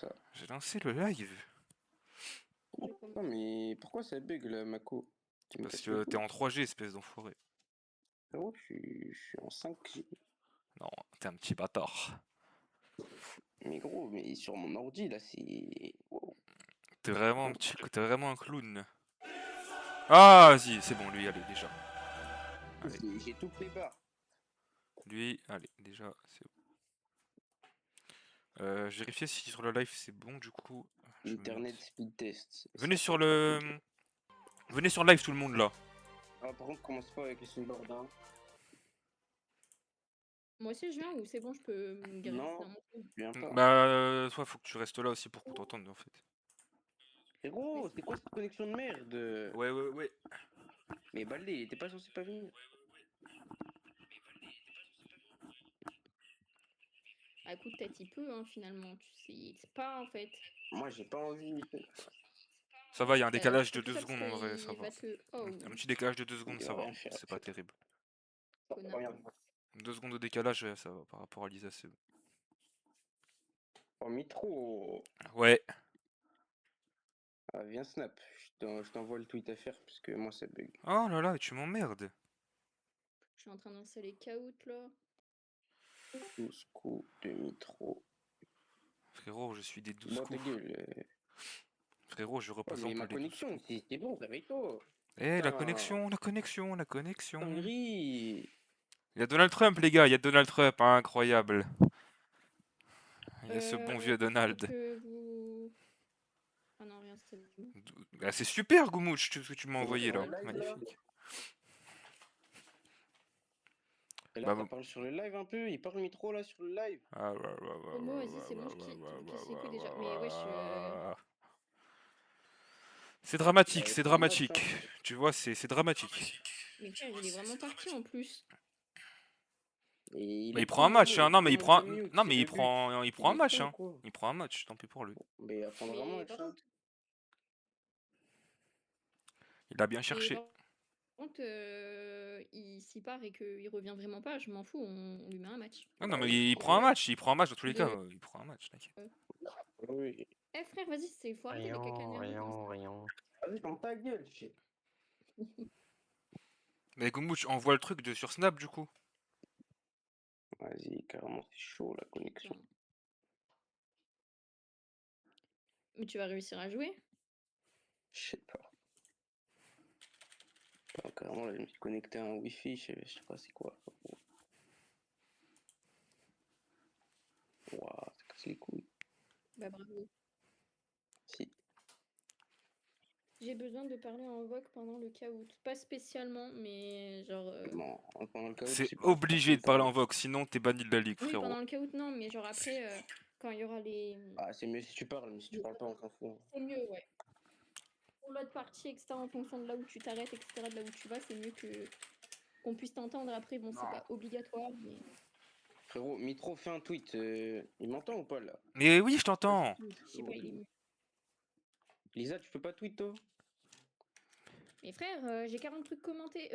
Ça. J'ai lancé le live. Non mais pourquoi ça bug là, Mako? Tu me Parce casses les que t'es couilles. en 3G, espèce d'enfoiré. Frérot, je suis en 5G. Non, t'es un petit bâtard. Mais gros, mais sur mon ordi là, c'est. Wow. T'es vraiment un petit. T'es vraiment un clown. Ah, vas-y, c'est bon, lui, allez, déjà. Allez. J'ai toutes les barres. Lui, allez, déjà, c'est bon. Je vérifiais si sur le live c'est bon, du coup. Je me Internet mute. speed test. Venez Ça sur fait pas bug. le. Venez sur le live, tout le monde là. Ah, par contre, commence pas avec les snowboards, hein. Moi aussi je viens ou c'est bon, je peux me garer Non, dans mon truc. je viens pas. Bah, toi, faut que tu restes là aussi pour qu'on t'entende en fait. Frérot, c'est quoi cette connexion de merde? Ouais. Mais Baldé, il était pas censé pas venir. Bah écoute, peut-être il peut hein, finalement, tu sais, c'est pas en fait. Moi, j'ai pas envie. Ça va, il y a un décalage de C'est tout 2 ça parce secondes en vrai, ça qu'il va. va te... Oh, Un petit décalage de 2 secondes, Il ça va va. rien faire. C'est pas terrible. connard. Rien. 2 secondes de décalage, ça va par rapport à Lisa, c'est bon. Oh, Mitro. Ouais. Ah, viens snap. Je t'envoie le tweet à faire parce que moi ça bug. Oh là là, tu m'emmerdes. Je suis en train d'installer Kahoot là. 12 coups de Mitro. Frérot, je suis des 12 Bon, ta coups. gueule. Frérot, je Oh, mais représente ma les 12 connexion, coups. c'est bon, réveille-toi. Eh, la Putain, connexion, la connexion, la connexion. dinguerie. Il y a Donald Trump, les gars, il y a Donald Trump, hein, incroyable. Il y a ce bon vieux Faut Donald. que vous... Ah non, rien, c'est bon. Ah, c'est super, Goumouch, ce que tu m'as On est envoyé sur là. le live là. Magnifique. Et là, Bah, ça parle sur le live un peu. Il parle Mitro là sur le live. Homo, vas-y, c'est bon, je me casse les couilles déjà. Mais wesh, C'est Bah, dramatique, il y a c'est pas de match, dramatique. hein. Tu vois, c'est dramatique. mais frère, il est vraiment parti en plus. Et il Mais est il prend un con, match, Momo. hein. Il Non, mais il commence prend. de mute, Non, c'est mais le but. il prend Il un est match, con, hein. quoi. Il prend un match, tant pis pour lui. Mais il va prendre un Mais match, par hein. contre... Il a bien Mais cherché. par contre, s'il part et qu'il revient vraiment pas, je m'en fous, on lui met un match. Non, non, Bah mais oui, il prends un prend un match. match, il prend un match dans tous les cas. De... Il prend un match, t'inquiète. Oui. Eh frère, vas-y, faut arrêter les caca nerveux comme ça. Rien. Vas-y, ferme ta gueule, shit. Mais Goumouch, envoie le truc sur Snap du coup. Vas-y, carrément, c'est chaud la connexion. Putain. Mais tu vas réussir à jouer? Je sais pas. Enfin, carrément, là, je me suis connecté à un Wi-Fi, je sais pas c'est quoi. Ouah, ça casse les couilles. Bah bravo. Si. J'ai besoin de parler en voc pendant le caout. Pas spécialement, mais genre... Non, pendant le chaos, C'est c'est pas obligé de parler en parler. Vox, sinon t'es banni de la ligue, Oui, frérot. pendant le caout, non, mais genre après, quand il y aura les... Ah, c'est mieux si tu parles, mais si tu parles pas, on s'en fout. C'est mieux, ouais. Pour l'autre partie, etc., en fonction de là où tu t'arrêtes, etc., de là où tu vas, c'est mieux que qu'on puisse t'entendre. Après, bon, c'est pas obligatoire, mais... Frérot, Mitro fait un tweet. Il m'entend ou pas là? Mais oui, je t'entends. Je sais pas, il est mieux. Lisa, tu peux pas tweet toi? Mais frère, j'ai 40 trucs commentés.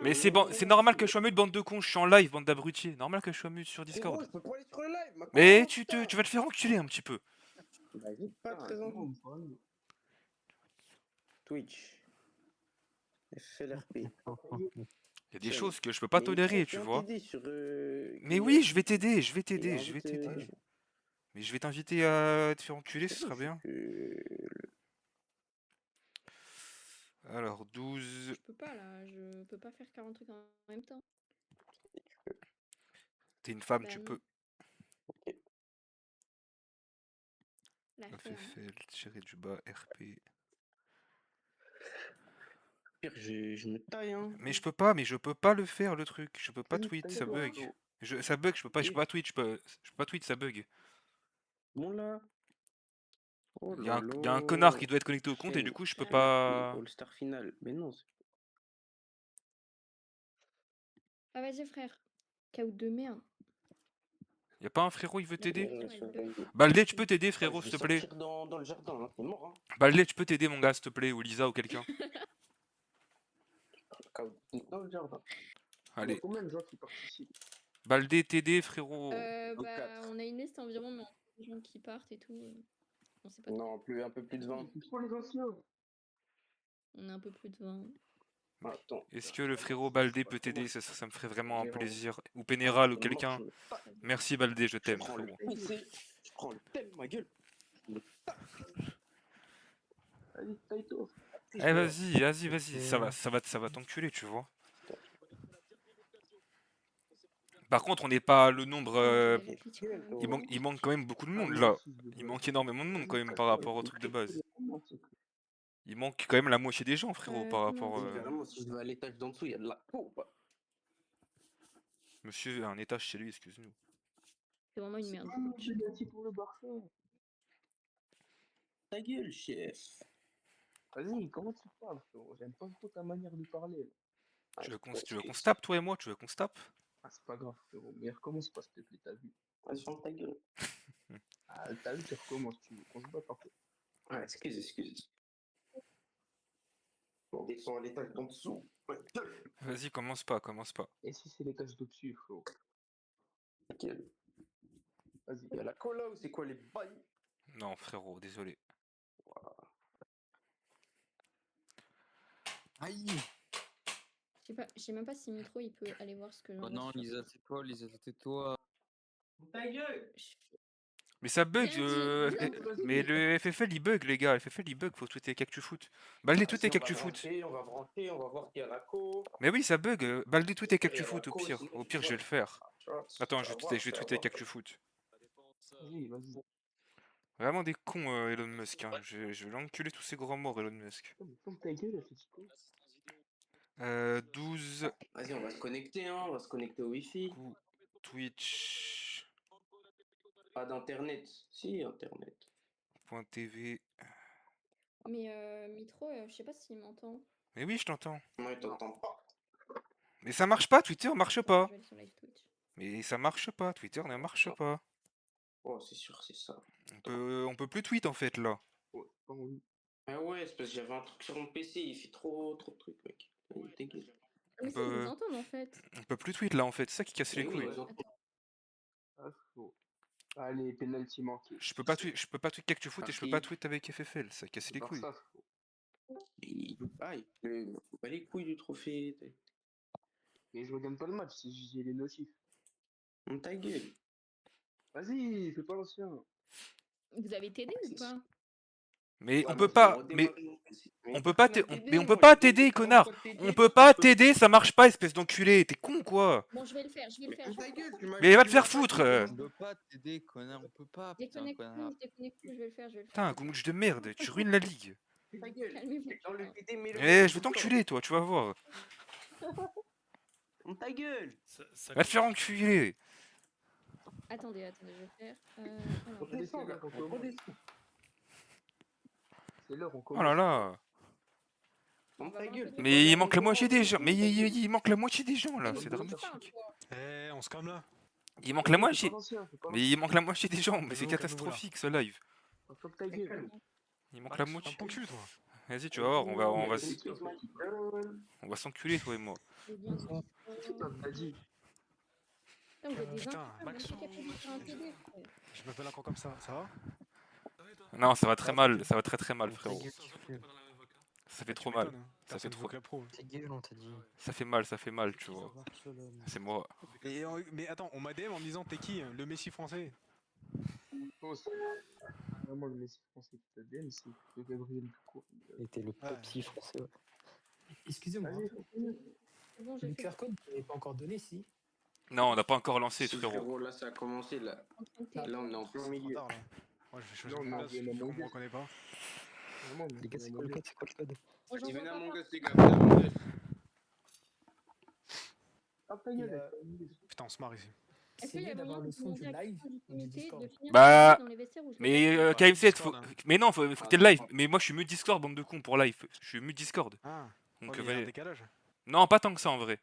Mais c'est bon, c'est normal que je sois mute, bande de cons. Je suis en live, bande d'abrutis. Normal que je sois mute sur Frérot, Discord. je peux pas aller sur le live, ma Mais connexion, tu putain. vas te faire enculer un petit peu. Vas-y, pas très envie. Twitch. FLRP. Il y a des Tiens, choses que je peux pas mais tolérer, Mitro, tu viens vois. t'aider sur. Mais oui, je vais t'aider, je vais Et t'aider, je vais invite, t'aider. Mais je vais t'inviter à te faire enculer, ce c'est bon, sera bien. Alors, 12. Je peux pas, là. Je peux pas faire 40 trucs en même temps. T'es une femme, Bah tu non. peux. La ferme. FFL, tiré du bas, RP. Pire, je me taille, hein. Mais je peux pas le faire, le truc. Je peux pas Vas-y, tweet, taille ça toi. bug. Ça bug, je peux pas tweet, je peux pas tweet, ça bug. Bon là. Oh Il y là a un connard là. qui doit être connecté au compte et du Chaîne, coup je peux FLRP, pas. All-Star Final. Mais non, Ah, vas-y, frère. Caout de merde. Y a pas un frérot, il veut t'aider? c'est. Baldé, tu peux t'aider, Ah, frérot, je s'il vais te plaît. sortir dans le jardin, hein. C'est mort, hein. Baldé, tu peux t'aider, mon gars, s'il te plaît, ou Lisa, ou quelqu'un. Dans le jardin. Allez. Combien de gens qui participent? Baldé, t'aider, frérot. Bah, on a une liste environ, mais on a des gens qui partent et tout. On sait pas trop. Non, un peu plus de 20. C'est trop les anciens. On a un peu plus de 20. Attends. Est-ce que le frérot Baldé peut t'aider? Ça me ferait vraiment un plaisir. Ou Pénéral ou quelqu'un. Merci Baldé, je Je t'aime, prends le frérot. PC, je prends le thème, ma gueule. Vas-y, taille-toi. Eh vas-y, ça va t'enculer, tu vois. Par contre, on n'est pas le nombre. Il manque quand même beaucoup de monde là. Il manque énormément de monde quand même par rapport au truc de base. Il manque quand même la moitié des gens, frérot, par rapport. Littéralement, si je vais à l'étage d'en dessous, il y a de la peau ou pas? Monsieur a un étage chez lui, excuse-nous. C'est vraiment une merde. J'ai gâté pour le Barça. Ta gueule, chef. Vas-y, comment tu parles, frérot? J'aime pas trop ta manière de parler. Là. Tu veux qu'on se tape, toi et moi? Tu veux qu'on se tape? Ah, c'est pas grave, frérot. Mais recommence pas, s'il te plaît, t'as vu. Vas-y, ferme ta gueule. Ah, t'as vu, tu recommences, tu veux qu'on se batte après. Ah, excuse. On descend à l'étage d'en dessous. Vas-y, commence pas. Et si c'est l'étage d'au-dessus, frérot? Ta gueule. Vas-y. Il y a la cola ou c'est quoi les bails? Non, frérot, désolé. Aïe! Je sais même pas si Mitro il peut aller voir ce que Oh j'envoie non, sur- Lisa, tais-toi. Ta gueule. Mais ça bug, Bien dit, bien dit. mais le FFL il bug, les gars. Le FFL il bug, faut tweeter CactuFoot. Baldé tweet et CactuFoot. On va brancher, on va voir qu'il y a la co. Mais oui, ça bug. Baldé tweet et Il y a la CactuFoot au co, pire. sinon Au tu pire, je vais vois. le faire. Tu vois, Attends, tu je vas vais voir, tweeter tu vas voir. CactuFoot. Vas-y. Vraiment des cons, Elon Musk. Hein. Je vais l'enculer tous ces grands morts, Elon Musk. Ferme ta gueule, elle fait du coup. 12. Vas-y, on va se connecter, hein. On va se connecter au Wi-Fi. Twitch. Pas d'internet. Si, internet. .tv. Mais Mitro, je sais pas s'il m'entend. Mais oui, je t'entends. Moi, il t'entend pas. Mais ça marche pas, Twitter marche Attends, pas. je vais aller sur live Twitch. Mais ça marche pas, Twitter ne marche pas. Oh, c'est sûr, c'est ça. On peut plus tweet en fait là. Ouais, pas envie. Ah ouais, c'est parce que j'avais un truc sur mon PC, il fait trop de trucs, mec. Il dégage. Mais si, ils nous entendent en fait. On peut plus tweet là en fait, c'est ça qui casse les Mais oui, couilles. ils entendent. Ah, frérot. Allez, penalty manqué. Je peux pas tweet CactuFoot et je peux pas tweet avec FFL, ça casse les couilles. Barça, frérot. Il faut pas les couilles du trophée. Mais je regarde pas le match, j'ai les notifs. Ta gueule. Vas-y, fais pas l'ancien. Vous avez TD ou pas? Mais Ouais, on peut moi, pas, j'ai mais redémarré mon PC. on peut pas personne t'aider, n'a mais on moi, peut pas je t'aider, peux connard. pas t'aider, On peut pas je peux- t'aider, ça marche pas, espèce d'enculé. T'es con quoi? Bon, je vais le faire, je vais le faire. Mais ta gueule, tu m'as Mais dit va que te tu faire m'as foutre. pas dit. On peut pas t'aider, connard, on peut pas, putain, Déconnecte connard. tout, déconnecte tout, je vais le faire, Putain, goumouche de merde, tu ruines la ligue. Ta gueule. Calmez-vous. Dans le PD, mets-le Eh, dans je vais le temps. t'enculer toi, tu vas voir. Ta gueule. Va te faire enculer. Attendez, je vais faire. Alors, Redescends, là, redescends. C'est l'heure, on Oh commence. là là. Ta gueule. Mais il manque la moitié des gens. Mais il manque la moitié des gens là, mais c'est bouge pas, dramatique. toi. Eh, on se calme là. Il manque la Fais moitié. pas l'ancien, fais pas Mais il manque la moitié des gens, mais c'est Calmez-vous, calmez-vous, là. catastrophique ce live. l'ancien. Ferme ta gueule. Il manque la Ferme moitié. ton cul, toi. Vas-y, tu vas voir, on va s'enculer toi et moi. J'ai bien dit. T'as dit. Putain, vous êtes des Putain, incapables, Max, même pas capables de faire un TD, frère. Je m'appelle encore comme ça va? Non, ça va très mal, ça va très mal frérot. Ça fait Tu trop mal. m'étonnes, hein. Ça fait Personne trop. veut que la pro. Ta gueule, on t'a dit. Ça fait mal, tu vois. C'est moi. Mais attends, on m'a DM en me disant t'es qui le Messi français? Oh, c'est vraiment le Messi français qui t'a DM, c'est plutôt Gabriel Ducourt. Et t'es le Ouais. petit français. Ouais. Excusez-moi, Allez, C'est bon, le j'ai fait. QR code, vous l'avez pas encore donné, si? Non, on n'a pas encore lancé Si, frérot. frérot, là, ça a commencé, là. En train de TD. Là, on est en plein C'est trop milieu. tard là. Moi je vais changer Non, de non, place il y en a vu qu'on moins me reconnaît pas. vraiment, Les gars, c'est quoi le code? C'est quoi le code? Bon, j'en Vas-y, vois venez à pas mon plein. gosse, les gars, venez à mon gosse. Ah, ta Il gueule, a- elle t'a mis. Putain, on se marre ici. Est-ce C'est qu'il y mieux a d'avoir moyen le de son du demander à live quelqu'un du ou du comité Discord. de finir Bah, dans les vestiaires où je Mais vais faire KMC, Discord, hein. mais non, faut que t'aies le live. Mais moi je suis mute Discord, bande de cons pour live. Je suis mute Discord. Ah, Donc ouais, mais il y a un venez. décalage. Non, pas tant que ça en vrai.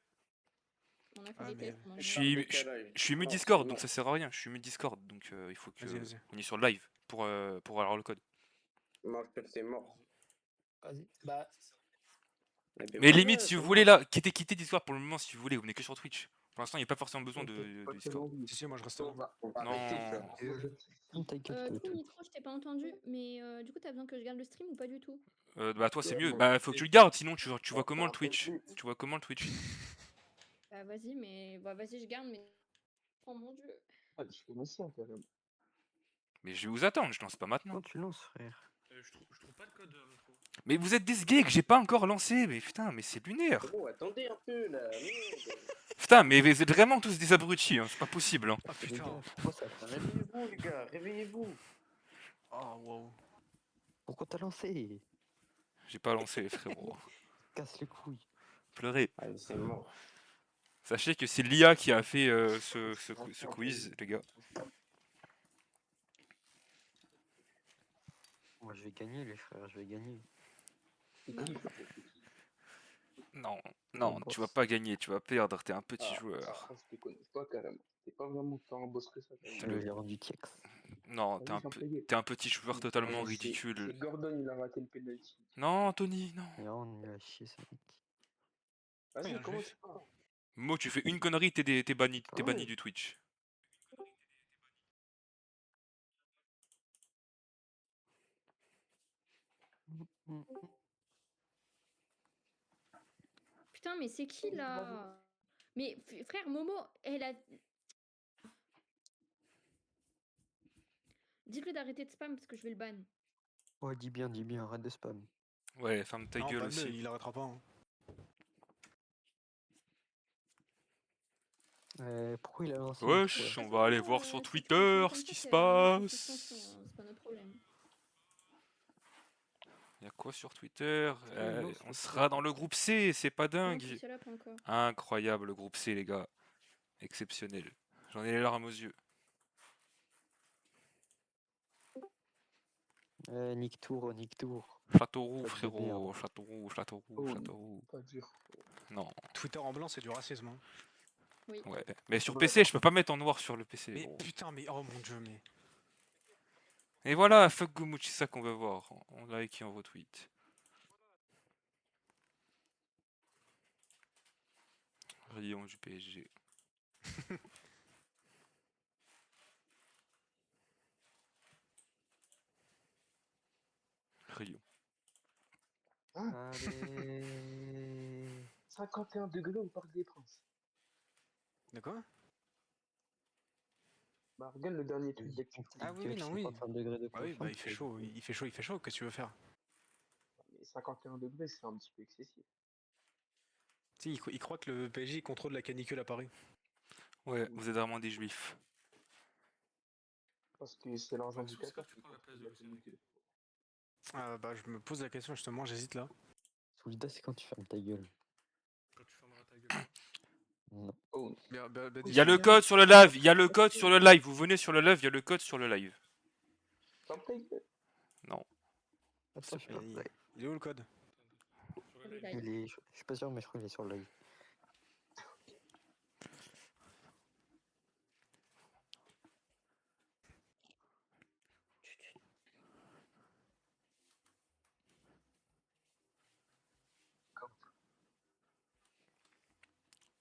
On a fait Ah, des mais- tests. on en a Je fait. suis mute Non, Discord, non. donc ça sert à rien. Je suis mute Discord, donc il faut que Vas-y, vas-y. on est sur le live pour avoir le code. Non, c'est mort. Vas-y. Bah, Mais limite, si vous voulez là, quittez Discord pour le moment si vous voulez. Vous venez que sur Twitch. Pour l'instant, il n'y a pas forcément besoin de Pas Discord. tellement Si, si, moi je reste On là. va arrêter ça. Ferme ta gueule, Du coup, Toad. Nitro, je t'ai pas entendu, mais du coup, t'as besoin que je garde le stream ou pas du tout? Bah toi c'est Ouais, mieux. bon, Bah faut que tu le gardes, sinon tu vois comment le un peu Twitch. plus. Tu vois comment le Twitch. Bah vas-y, mais bah vas-y, je garde, mais oh mon dieu. Ah, je connais ça, quand même. Mais je vais vous attendre, je lance pas maintenant. Quand tu lances, frère. Je trouve pas de code, Micro. Mais vous êtes des geeks, j'ai pas encore lancé, mais putain, mais c'est lunaire. Bon, attendez un peu là. Merde. Putain, mais vous êtes vraiment tous des abrutis, hein. C'est pas possible. Hein. Ah Les putain. gars, pourquoi ça a flashé? Réveillez-vous les gars, réveillez-vous. Oh wow. Pourquoi t'as lancé? J'ai pas lancé, frérot. Casse les couilles. Pleurez. Allez, c'est mort. Sachez que c'est l'IA qui a fait ce quiz, les gars. Moi, je vais gagner, les frères, je vais gagner. Non, non, tu vas pas gagner, tu vas perdre, t'es un petit joueur. Ah, je te connais pas, carrément. T'es pas vraiment tant un boss que ça, quand même. Je l'ai rendu TX. Non, Vas-y, j'en prie. t'es un petit joueur totalement c'est- ridicule. C'est Gordon, il a raté le penalty. Non, Tony, non. Et là, on est à chier, ce mec. il y a Vas-y, un comment juif. tu parles? Mo, tu fais une connerie, t'es banni, Ah banni ouais. du Twitch. Putain, mais c'est qui là? Mais frère Momo, elle a. Dites-lui d'arrêter de spam parce que je vais le ban. Ouais, dis bien, arrête de spam. Ouais, ferme ta Non, gueule pas aussi. il arrêtera pas. Hein. Pourquoi il a lancé Wesh, Nitro, là on va aller voir sur Twitter ce qui se C'est passe. pas notre problème. Y'a quoi sur Twitter? il lance On le sera dans le groupe C, c'est pas Non, dingue. je suis là, pas encore. Incroyable le groupe C, les gars. Exceptionnel. J'en ai les larmes aux yeux. Nick Tour. Châteauroux, Pas de frérot. merde. Châteauroux. Oh, Châteauroux. Pas dur. Non. Twitter en blanc, c'est du racisme. Hein. Oui. Ouais. Mais sur Ouais. PC, je peux pas mettre en noir sur le PC. Mais gros. putain, mais oh mon dieu, mais. Et voilà, fuck Gumuch, c'est ça qu'on veut voir. En like et en retweet. Rayon du PSG. Rayon. Allez. 51 degrés au Parc des Princes. De quoi? Bah, regarde le dernier tweet d'actu. Ah oui, non, oui. 50 degrés de Bah oui, bah il fait confiance, chaud, il fait chaud, qu'est-ce que tu veux faire? Mais 51 degrés, c'est un petit peu excessif. Si, il croit que le PSG contrôle la canicule à Paris. Ouais, vous êtes vraiment des juifs. Parce que c'est l'argent du Maxou, est-ce que Qatar tu qui prends la place contrôle de la Luis canicule. Ah bah je me pose la question justement, j'hésite là. Soulida, c'est quand tu fermes ta gueule. Quand tu fermeras ta gueule. Non. Oh, Il y a le code sur le live, il y a le code sur le live. Vous venez sur le live, il y a le code sur le live. ferme ta gueule. Non. Attends, je sais pas. Il est où le code? Sur le live. Live. Je suis pas sûr, mais je crois qu'il est sur le live.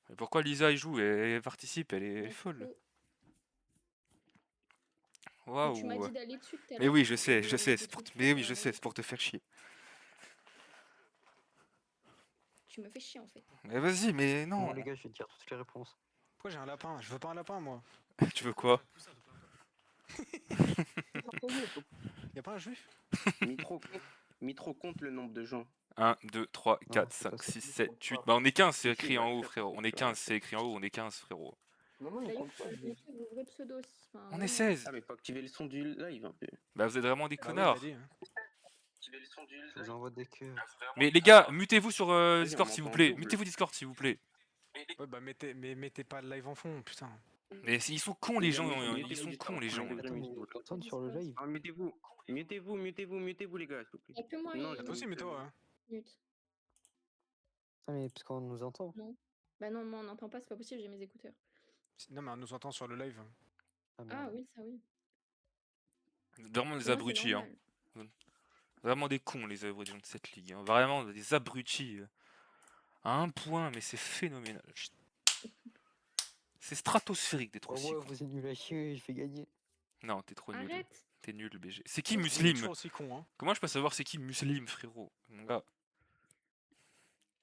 Mais pourquoi Lisa y joue? Elle participe, elle est Ouais, folle. trop. Mais Waouh. tu m'as dit d'aller dessus tout à Mais l'heure. oui, je sais, Des c'est pour... trucs Mais oui, sur, je sais, c'est pour te faire chier. Tu me fais chier en fait. Mais vas-y, mais Bon, non. les gars, je vais te dire toutes les réponses. Pourquoi j'ai un lapin? Je veux pas un lapin moi. Tu veux quoi? Pousse ça de plein temps. Y'a pas un juif? Mitro compte le nombre de gens. 1, 2, 3, Non, 4, c'est 5, pas ça. 6, 7, 8. Bah on est 15, c'est Si, écrit va en le haut, faire, frérot. On est 15, c'est écrit en haut, on est 15, frérot. Non, il D'ailleurs, compte pas. mettez vos vrais pseudos. Enfin, On est vraiment. 16. Ah, mais faut activer le son du live un peu. Bah vous êtes vraiment des Ah oui, connards. t'as dit, hein. Activer le son du Je vous envoie des cœurs. Mais les gars, mutez-vous sur Vas-y, Discord on s'il vous m'entend plaît. double. Mutez-vous Discord s'il vous plaît. Ouais bah mettez pas le live en fond, putain. Mais ils sont cons les gens, ils sont cons les gens. Personne sur le live. Ah, mutez-vous, les gars, s'il vous plaît. Y'a que moi Non, et Bah, toi aussi, mais toi, hein. Mute. Ah, mais parce qu'on nous entend. Non. Bah non, moi on n'entend pas, c'est pas possible, j'ai mes écouteurs. Non, mais on nous entend sur le live. Ah merde. oui, ça oui. Vraiment des Pour moi, c'est abrutis, hein. normal. Vraiment des cons les abrutis de cette ligue. Hein. Vraiment des abrutis. À un point, mais c'est phénoménal. C'est stratosphérique d'être Oh, aussi ouais, con. vous êtes nul à chier, je vais gagner. Non, t'es trop nul. Arrête. T'es nul, BG. C'est qui Il est Muslim? toujours aussi con, hein. Comment je peux savoir c'est qui Muslim, frérot? Mon gars.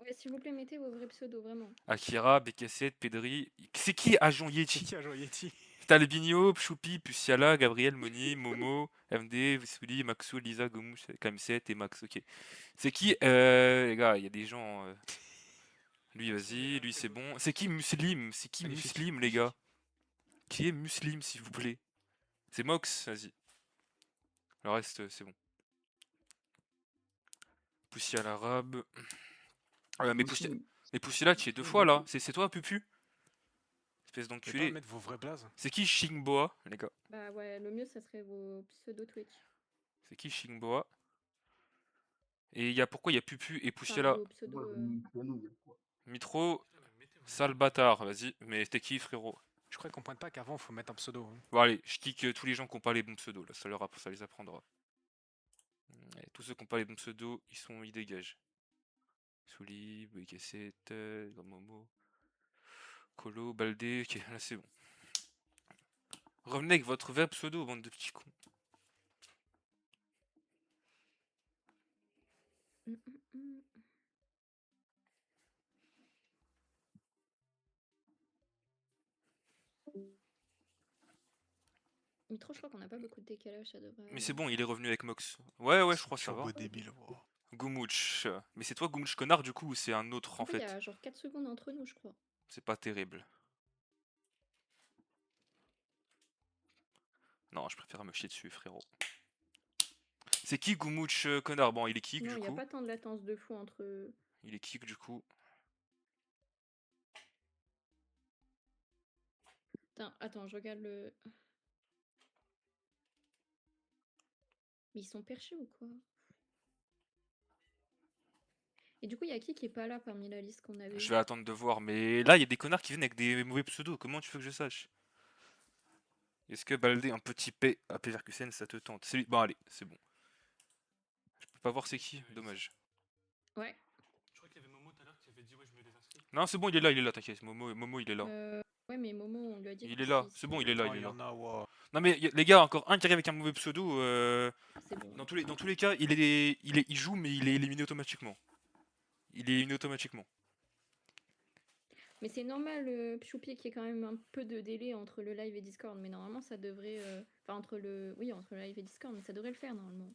Ouais, s'il vous plaît, mettez vos vrais pseudos, vraiment. Akira, BK7, Pedri. C'est qui Agent C'est Yeti? qui a joué Yeti? Talbinho, Choupi, Puciala, Gabriel, Moni, Momo, MD, Vessouli, Maxou, Lisa, Gomouche, KM7 et Max, ok. C'est qui, les gars, il y a des gens... Lui, vas-y, lui, c'est bon. C'est qui Muslim? C'est qui Magnifique, Muslim, les gars? Qui est Muslim, s'il vous plaît? C'est Mox, vas-y. Le reste, c'est bon. Puciala arabe. Mais Puciala, tu y es 2 fois, là. C'est toi, Pupu? Espèce Vous pouvez pas d'enculé. mettre vos vrais blazes? C'est qui Shingboa, les gars? Bah ouais, le mieux, ça serait vos pseudos Twitch. C'est qui Shingboa? Et pourquoi il y a Pupu et Enfin, Puciala? vos pseudos... Mitro, sale bâtard, vas-y. Mais t'es qui, frérot? Je crois qu'on pointe pas qu'avant, faut mettre un pseudo. Hein. Bon, allez, je kick tous les gens qui ont pas les bons pseudos, là. Ça les apprendra. Et tous ceux qui ont pas les bons pseudos, ils dégagent. Souli, BK7, Momo, Colo, Baldé, ok, là c'est bon. Revenez avec votre vrai pseudo, bande de petits cons. Mitro, je crois qu'on n'a pas beaucoup de décalage, ça devrait... Mais c'est bon, il est revenu avec Mox. Ouais, je crois que ça va. Turbo débile. Wow. Gumouch. Mais c'est toi Gumouch connard du coup ou c'est un autre en Il y fait? a genre 4 secondes entre nous, je crois. C'est pas terrible. Non, je préfère me chier dessus, frérot. C'est qui Gumouch connard? Bon, il est kick Non, du il n'y a coup. pas tant de latence de fou entre... Il est kick du coup. Attends, je regarde le... Mais ils sont perchés ou quoi? Et du coup, il y a qui est pas là parmi la liste qu'on avait? Je vais attendre de voir, mais là il y a des connards qui viennent avec des mauvais pseudos. Comment tu veux que je sache? Est-ce que Baldé un petit P à Leverkusen ça te tente? C'est lui. Bon, allez, c'est bon. Je peux pas voir c'est qui, dommage. Ouais. Je crois qu'il y avait Momo tout à l'heure qui avait dit ouais, je me désinscris. Non, c'est bon, il est là, t'inquiète. Momo, il est là. Ouais, mais Momo, on lui a dit... Il que est là, si- c'est bon, il est là, Oh, il est y là. en a, wow. Non mais les gars, encore un qui arrive avec un mauvais pseudo, C'est bon. dans tous les cas, il joue mais il est éliminé automatiquement. Il est éliminé automatiquement. Mais c'est normal, Choupi, qu'il y ait quand même un peu de délai entre le live et Discord. Mais normalement, ça devrait... Enfin, entre le live et Discord, mais ça devrait le faire, normalement.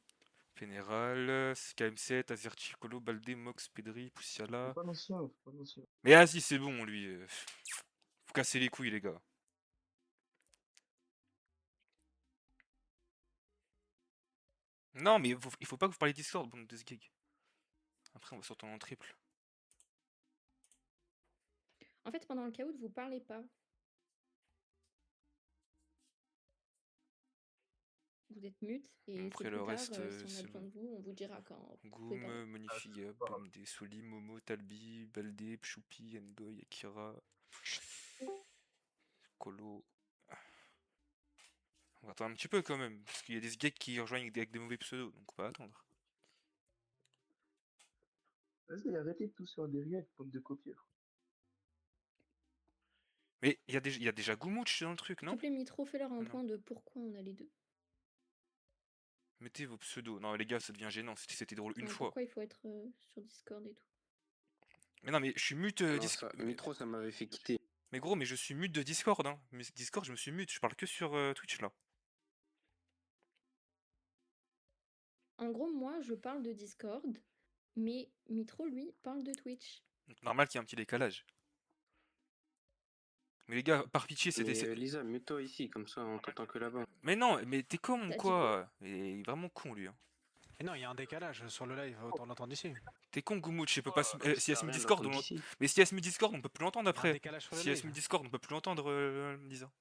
Fénéral, KM7, Azerti, Colo, Baldé, Mox, Pedri, Puciala. Pas l'ancien, pas l'ancien. Mais vas-y, c'est bon, lui. Faut casser les couilles, les gars. Non, mais il faut pas que vous parliez Discord, bande de sgeg. Après, on va sortir en triple. En fait, pendant le caout, vous parlez pas. Vous êtes mute et Après, c'est le plus tard, reste, si on a c'est besoin bon. de vous, on vous dira quand vous pouvez parler. Goum, Monifiga, Bamdé, Soli, Momo, Talbi, Baldé, Pchoupi, Endoy, Akira, Colo. On va attendre un petit peu quand même, parce qu'il y a des sgeeks qui rejoignent avec des mauvais pseudos, donc on va attendre. Vas-y, arrêtez de tout sur des riettes, bande de copieurs. Mais il y a déjà Gumouch dans le truc, S'il non? te plaît, Mitro, fais-leur un Non. point de pourquoi on a les deux. Mettez vos pseudos. Non les gars, ça devient gênant, c'était drôle une Ouais, fois. Pourquoi il faut être sur Discord et tout. Mais non mais je suis mute Non, Discord. Mitro, ça m'avait fait quitter. Mais gros, mais je suis mute de Discord, hein. Mais Discord, je me suis mute, je parle que sur Twitch là. En gros, moi, je parle de Discord, mais Mitro, lui, parle de Twitch. Donc normal qu'il y ait un petit décalage. Mais les gars, par pitié, Mais c'était... Lisa, mets-toi ici, comme ça on t'entend que là-bas. Mais non, mais t'es con T'as ou dit quoi? Il est vraiment con lui. Hein. Mais non, il y a un décalage sur le live, autant l'entendre ici. T'es con Gumouch, je peux pas... si elle se met Rien Discord, d'entendre on... d'ici. Mais si elle se met Discord, on peut plus l'entendre Il y a un après. décalage sur le Si elle se met live. Discord, on peut plus l'entendre, Lisa.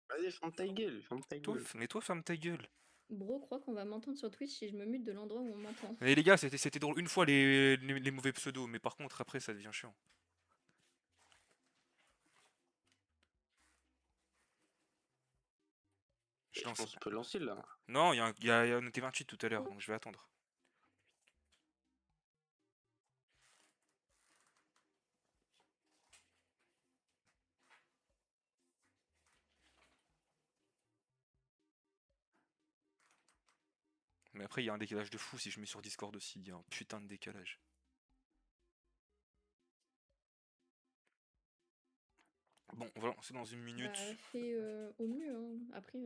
Vas-y, ferme ta gueule, ferme ta gueule. Mais toi, ferme ta gueule. Bro croit qu'on va m'entendre sur Twitch si je me mute de l'endroit où on m'entend. Mais les gars, c'était drôle une fois les mauvais pseudos, mais par contre, après, ça devient chiant. Je Je lance. pense qu'on peut lancer là. Non, on était 28 tout à l'heure, donc je vais attendre. Mais après, il y a un décalage de fou si je mets sur Discord aussi. Il y a un putain de décalage. Bon, on va lancer dans une minute. Bah, fais au mieux, hein. Après,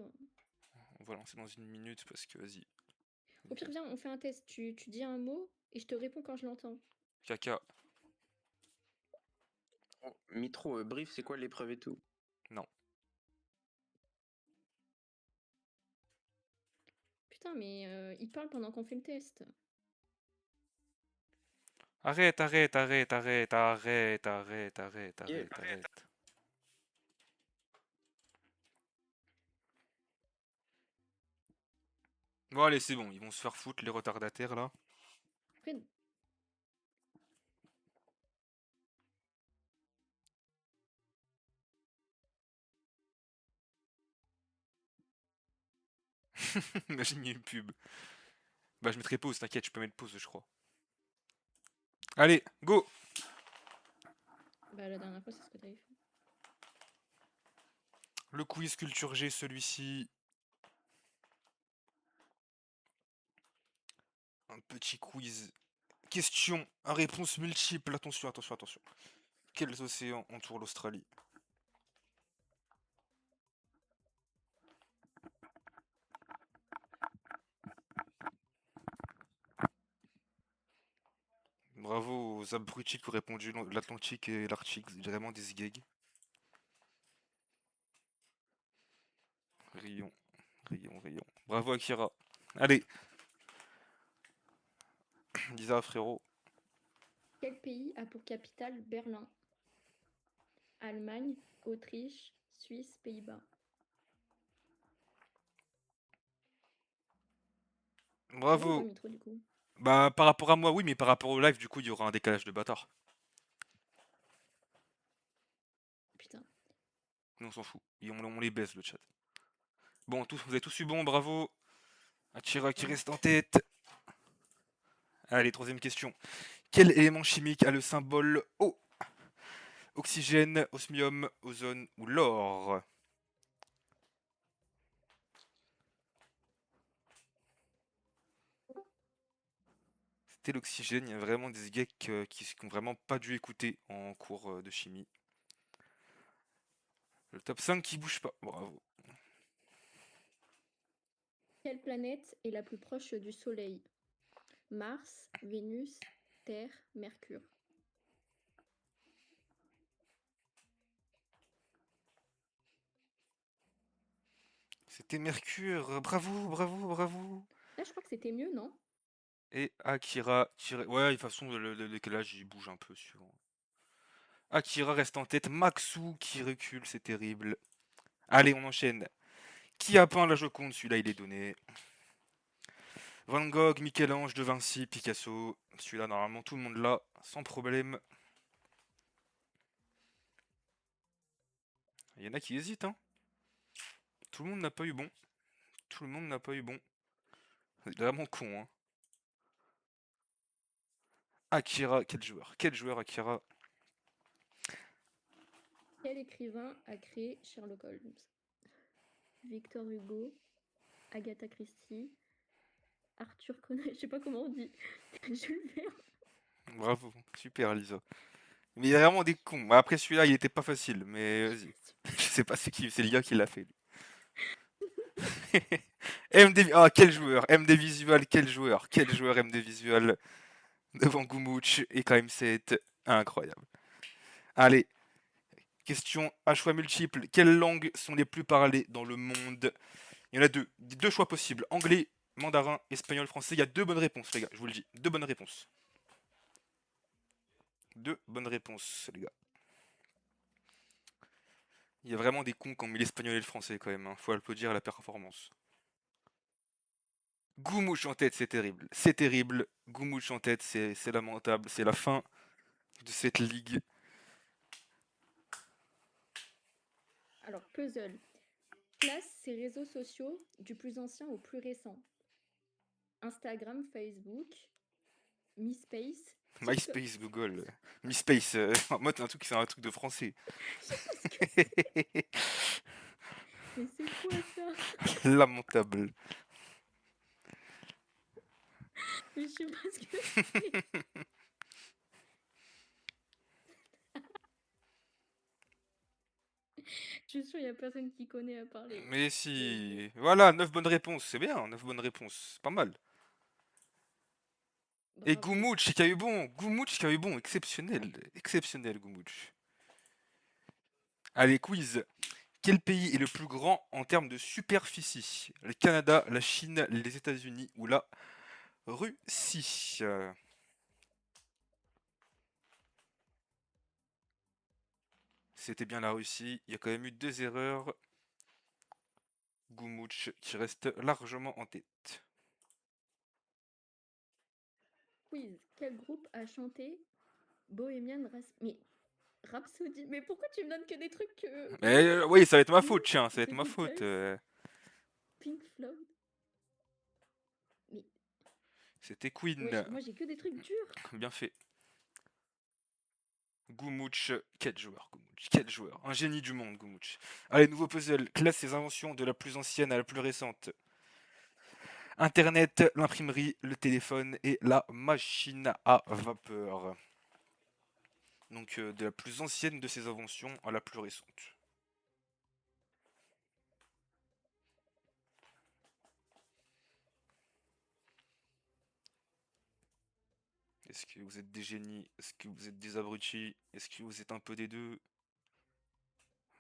On va lancer dans une minute parce que, vas-y. au pire, viens, on fait un test. Tu dis un mot et je te réponds quand je l'entends. Caca. Oh, Mitro, brief, c'est quoi l'épreuve et tout? Non. Putain, mais il parle pendant qu'on fait le test. Arrête, arrête, arrête, arrête, arrête, arrête, arrête, Yeah. arrête, arrête. Bon, allez, c'est bon. Ils vont se faire foutre, les retardataires, là. Après, Imagine, il y a une pub. Bah, je mettrai pause, t'inquiète, je peux mettre pause, je crois. Allez, go! bah, la dernière fois, c'est ce que t'avais fait. Le quiz culture G, celui-ci. Un petit quiz. Question à réponse multiple. Attention, attention, attention. Quels océans entourent l'Australie? Bravo aux abrutis qui ont répondu l'Atlantique et l'Arctique. Vraiment des gags. Rions, rions, rions. Bravo Akira. Allez. Lisa, frérot. Quel pays a pour capitale Berlin? Allemagne, Autriche, Suisse, Pays-Bas. Bravo. Pas Mitro, du coup. Bah, par rapport à moi, oui, mais par rapport au live, du coup, il y aura un décalage de bâtard. Putain. Nous, on s'en fout. Et on les baisse, le chat. Bon, tous, vous avez tous eu bon, bravo. Akira qui reste en tête. Allez, troisième question. Quel élément chimique a le symbole O? Oxygène, osmium, ozone ou l'or? C'était l'oxygène. Il y a vraiment des geeks qui n'ont vraiment pas dû écouter en cours de chimie. Le top 5 qui bouge pas. Bravo. Quelle planète est la plus proche du Soleil? Mars, Vénus, Terre, Mercure. C'était Mercure. Bravo, bravo, bravo. Là, je crois que c'était mieux, non? Et Akira. Ouais, de toute façon, le décalage, il bouge un peu suivant. Akira reste en tête. Maxou qui recule, c'est terrible. Allez, on enchaîne. Qui a peint la Joconde? Celui-là, il est donné. Van Gogh, Michel-Ange, De Vinci, Picasso. Celui-là, normalement, tout le monde l'a, sans problème. Il y en a qui hésitent, hein. Tout le monde n'a pas eu bon. Tout le monde n'a pas eu bon. C'est vraiment con, hein. Akira, quel joueur? Quel joueur, Akira? Quel écrivain a créé Sherlock Holmes? Victor Hugo, Agatha Christie, Arthur Conan, je sais pas comment on dit. Jules Verne. Bravo, super, Lisa. Mais il y a vraiment des cons. Après, celui-là, il était pas facile, mais vas-y. Je sais pas c'est qui, c'est Lia qui l'a fait. MD... Ah, quel joueur! MD Visual, quel joueur! Quel joueur MD Visual devant Gumouch et KM7. Incroyable. Allez, question à choix multiples. Quelles langues sont les plus parlées dans le monde? Il y en a deux. Deux choix possibles. Anglais, mandarin, espagnol, français. Il y a deux bonnes réponses, les gars. Je vous le dis. Deux bonnes réponses. Deux bonnes réponses, les gars. Il y a vraiment des cons qui ont mis l'espagnol et le français quand même. Hein. Faut applaudir la performance. Goumouche en tête, c'est terrible. C'est terrible. Goumouche en tête, c'est lamentable. C'est la fin de cette ligue. Alors, puzzle. Classe ces réseaux sociaux du plus ancien au plus récent. Instagram, Facebook, MySpace. MySpace, Google. MySpace, en mode un truc, c'est un truc de français. Mais c'est quoi ça? Lamentable. Mais je sais pas ce que c'est. Je suis sûre, il y a personne qui connaît à parler. Mais si. Voilà, 9 bonnes réponses, c'est bien, 9 bonnes réponses, c'est pas mal. Et Bravo. Gumouch qui a eu bon, Gumouch qui a eu bon, exceptionnel, exceptionnel Gumouch. Allez, quiz. Quel pays est le plus grand en termes de superficie? Le Canada, la Chine, les États-Unis ou la Russie? C'était bien la Russie. Il y a quand même eu 2 erreurs. Gumouch qui reste largement en tête. Quiz. Quel groupe a chanté Bohemian Rhapsody? Mais pourquoi tu me donnes que des trucs Mais oui, ça va être ma Non, faute, tiens, ça va être The ma faute. Beatles, Pink Floyd? Mais C'était Queen. wesh, moi j'ai que des trucs durs. Bien fait. Gumouch, quel joueur, Gumouch, quel joueur. Un génie du monde, Gumouch. Allez, nouveau puzzle. Classe ses inventions de la plus ancienne à la plus récente. Internet, l'imprimerie, le téléphone et la machine à vapeur. Donc de la plus ancienne de ses inventions à la plus récente. Est-ce que vous êtes des génies? Est-ce que vous êtes des abrutis? Est-ce que vous êtes un peu des deux?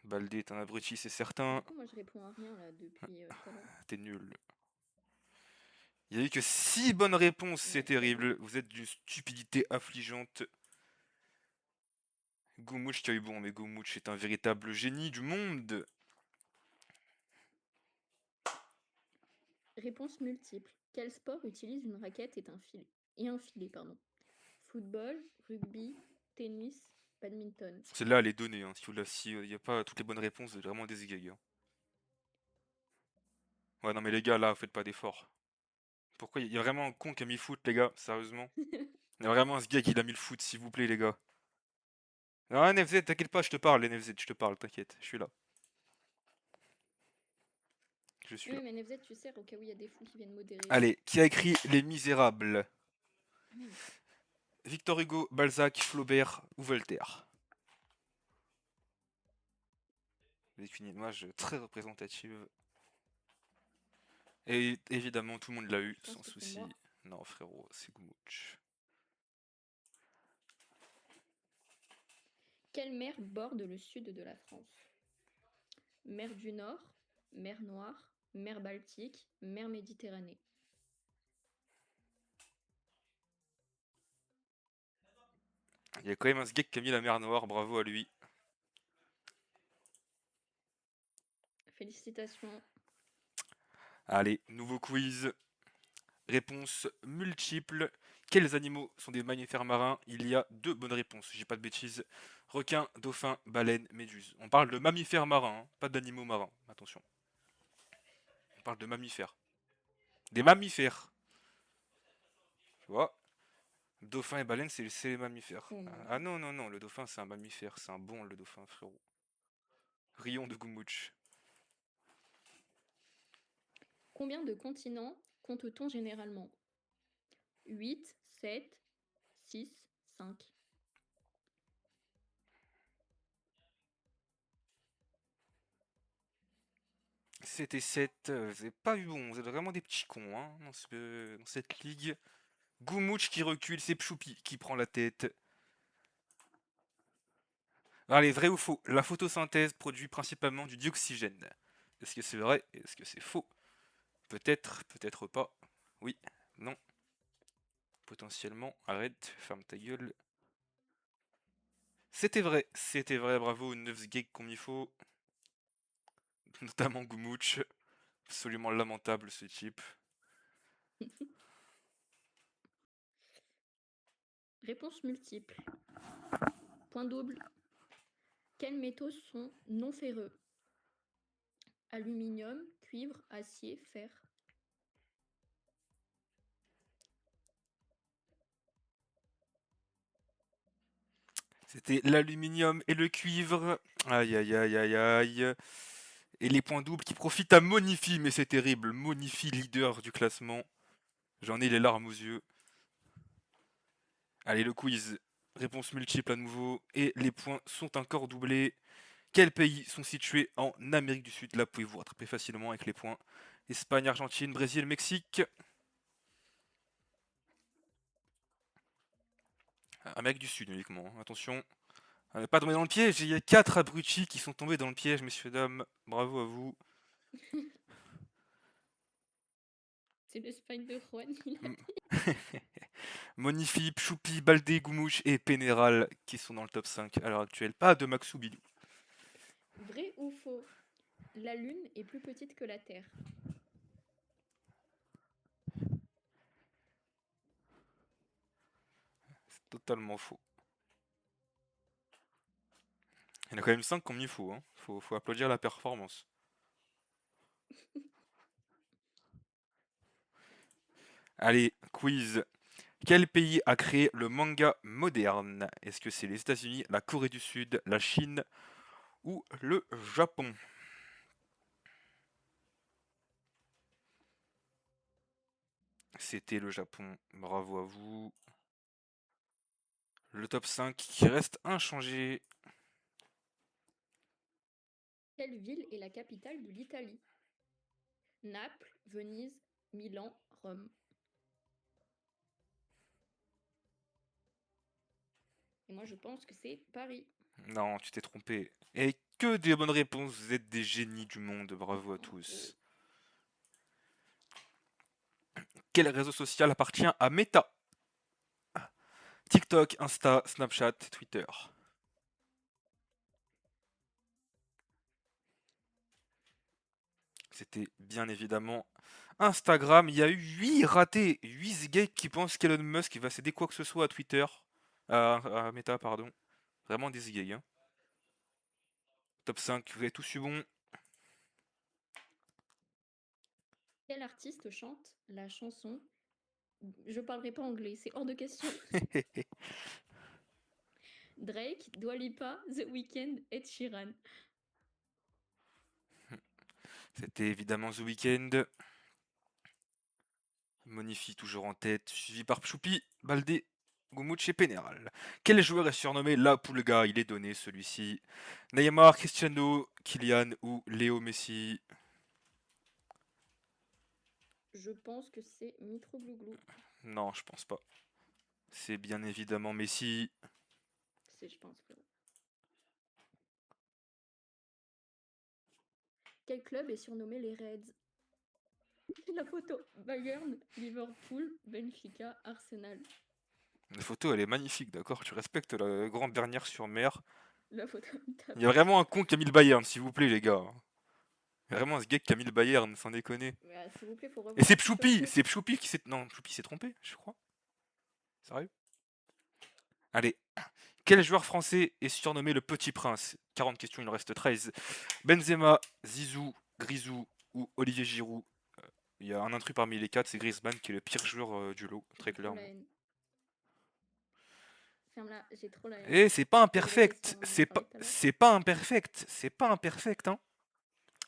Baldé est un abruti, c'est certain. Pourquoi moi je réponds à rien là depuis tout à l'heure? T'es nul. Il n'y a eu que 6 bonnes réponses, c'est Ouais, terrible. Vous êtes d'une stupidité affligeante. Gumouch qui a eu bon, mais Gumouch est un véritable génie du monde. Réponse multiple. Quel sport utilise une raquette et un filet, pardon. Football, rugby, tennis, badminton. Celle-là, elle est donnée. Hein. Si il n'y a pas toutes les bonnes réponses, vous êtes vraiment des égag. Hein. Ouais, non, mais les gars, là, faites pas d'efforts. Pourquoi il y a vraiment un con qui a mis foot, les gars? Sérieusement? Il y a vraiment ce gars qui a mis le foot, s'il vous plaît, les gars. Non, NFZ, t'inquiète pas, je te parle, NFZ, je te parle, t'inquiète, je suis là. Je suis Oui, là. mais NFZ, tu sais, au cas où il y a des fous qui viennent modérer. Allez, qui a écrit Les Misérables? Ah, merde. Victor Hugo, Balzac, Flaubert ou Voltaire? Avec une image très représentative. Et évidemment, tout le monde l'a eu, Je pense sans que c'est souci. moi. Non, frérot, c'est Gumouch. Quelle mer borde le sud de la France? Mer du Nord, mer Noire, mer Baltique, mer Méditerranée. Il y a quand même un sgeg qui a mis la mer Noire, bravo à lui. Félicitations. Allez, nouveau quiz. Réponse multiple. Quels animaux sont des mammifères marins? Il y a 2 bonnes réponses, j'ai pas de bêtises. Requin, dauphin, baleine, méduse. On parle de mammifères marins, hein, pas d'animaux marins, attention. On parle de mammifères. Des mammifères. Tu vois? Dauphin et baleine, c'est les mammifères. Oh non. Ah non, non, non, le dauphin c'est un mammifère, c'est un bon le dauphin, frérot. Rion de Gumouch. Combien de continents compte-t-on généralement? 8, 7, 6, 5. C'était 7, vous avez pas eu bon, vous êtes vraiment des petits cons hein, dans cette ligue. Gumouch qui recule, c'est Pchoupi qui prend la tête. Allez, vrai ou faux? La photosynthèse produit principalement du dioxygène. Est-ce que c'est vrai? Est-ce que c'est faux? Peut-être, peut-être pas. Oui, non. Potentiellement, arrête, ferme ta gueule. C'était vrai, bravo, 9 gigs comme il faut. Notamment Gumouch. Absolument lamentable ce type. Réponse multiple. Point double. Quels métaux sont non ferreux? Aluminium, cuivre, acier, fer. C'était l'aluminium et le cuivre. Aïe aïe aïe aïe aïe. Et les points doubles qui profitent à Monifi, mais c'est terrible. Monifi, leader du classement. J'en ai les larmes aux yeux. Allez, le quiz. Réponse multiple à nouveau. Et les points sont encore doublés. Quels pays sont situés en Amérique du Sud? Là, pouvez-vous rattraper facilement avec les points. Espagne, Argentine, Brésil, Mexique. Amérique du Sud uniquement, hein. Attention. Pas tomber dans le piège, il y a 4 abrutis qui sont tombés dans le piège, messieurs, dames. Bravo à vous. C'est l'Espagne de Juan, il a Mm. dit. Monifi, Choupi, Baldé, Goumouche et Pénéral qui sont dans le top 5 à l'heure actuelle. Pas de Maxou Bidou. Vrai ou faux? La Lune est plus petite que la Terre. C'est totalement faux. Il y en a quand même 5 qui ont mis faux, hein. Faut applaudir la performance. Allez, quiz. Quel pays a créé le manga moderne? Est-ce que c'est les États-Unis, la Corée du Sud, la Chine ou le Japon? C'était le Japon. Bravo à vous. Le top 5 qui reste inchangé. Quelle ville est la capitale de l'Italie? Naples, Venise, Milan, Rome. Et moi, je pense que c'est Paris. Non, tu t'es trompé. Et que des bonnes réponses, vous êtes des génies du monde, bravo à tous. Quel réseau social appartient à Meta? TikTok, Insta, Snapchat, Twitter. C'était bien évidemment Instagram. Il y a eu 8 ratés, 8 gays qui pensent qu'Elon Musk va céder quoi que ce soit à Twitter. À Meta, pardon. Vraiment des gays, hein. Top 5, vous avez tous eu bon. Quel artiste chante la chanson Je parlerai pas anglais, c'est hors de question. Drake, Dua Lipa, The Weeknd, Ed Sheeran. C'était évidemment The Weeknd. Monifi toujours en tête, suivi par Choupi, Baldé, Goumouch et Pénéral. Quel joueur est surnommé la Pulga? Il est donné celui-ci. Neymar, Cristiano, Kylian ou Léo Messi? Je pense que c'est Mitroglou. Non, je pense pas. C'est bien évidemment Messi. C'est, je pense, frérot. Quel club est surnommé les Reds? La photo. Bayern, Liverpool, Benfica, Arsenal. La photo, elle est magnifique, d'accord? Tu respectes la grande dernière sur mer. La photo. Il y a vraiment un con qui a mis le Bayern, s'il vous plaît, les gars. Il y a vraiment ce gars qui a mis le Bayern, sans déconner. S'il vous plaît, faut revoir. Et c'est Pchoupi! C'est Pchoupi qui s'est... Non, Pchoupi s'est trompé, je crois. Sérieux? Allez. Quel joueur français est surnommé le Petit Prince? 40 questions, il en reste 13. Benzema, Zizou, Grisou ou Olivier Giroud? Il y a un intrus parmi les 4, c'est Griezmann qui est le pire joueur du lot, très clairement. Ferme-la, j'ai trop la haine. Et c'est pas imperfect, c'est pas imperfect, c'est pas imperfect, hein.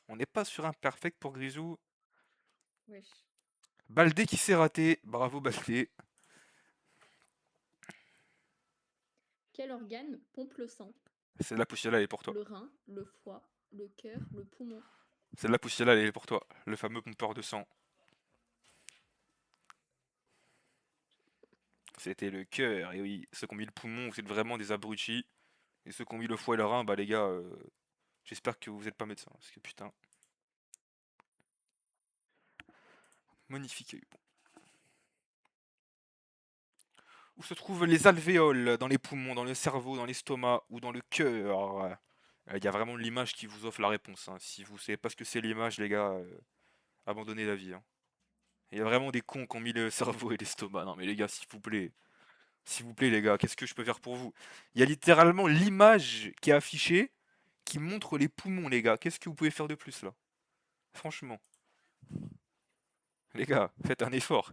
On n'est pas sur imperfect pour Grisou. Wesh. Baldé qui s'est raté, bravo Baldé. Quel organe pompe le sang? Celle-là, Poussiala, elle est pour toi. Le rein, le foie, le cœur, le poumon. Celle-là, Poussiala, elle est pour toi. Le fameux pompeur de sang. C'était le cœur, et oui. Ceux qui ont mis le poumon, vous êtes vraiment des abrutis. Et ceux qui ont mis le foie et le rein, bah les gars, j'espère que vous êtes pas médecin. Parce que putain. Magnifique. Où se trouvent les alvéoles? Dans les poumons, dans le cerveau, dans l'estomac ou dans le cœur? Il y a vraiment l'image qui vous offre la réponse, hein. Si vous savez pas ce que c'est l'image, les gars, abandonnez la vie, hein. Il y a vraiment des cons qui ont mis le cerveau et l'estomac. Non mais les gars, s'il vous plaît. S'il vous plaît les gars, qu'est-ce que je peux faire pour vous? Il y a littéralement l'image qui est affichée qui montre les poumons, les gars. Qu'est-ce que vous pouvez faire de plus là? Franchement. Les gars, faites un effort.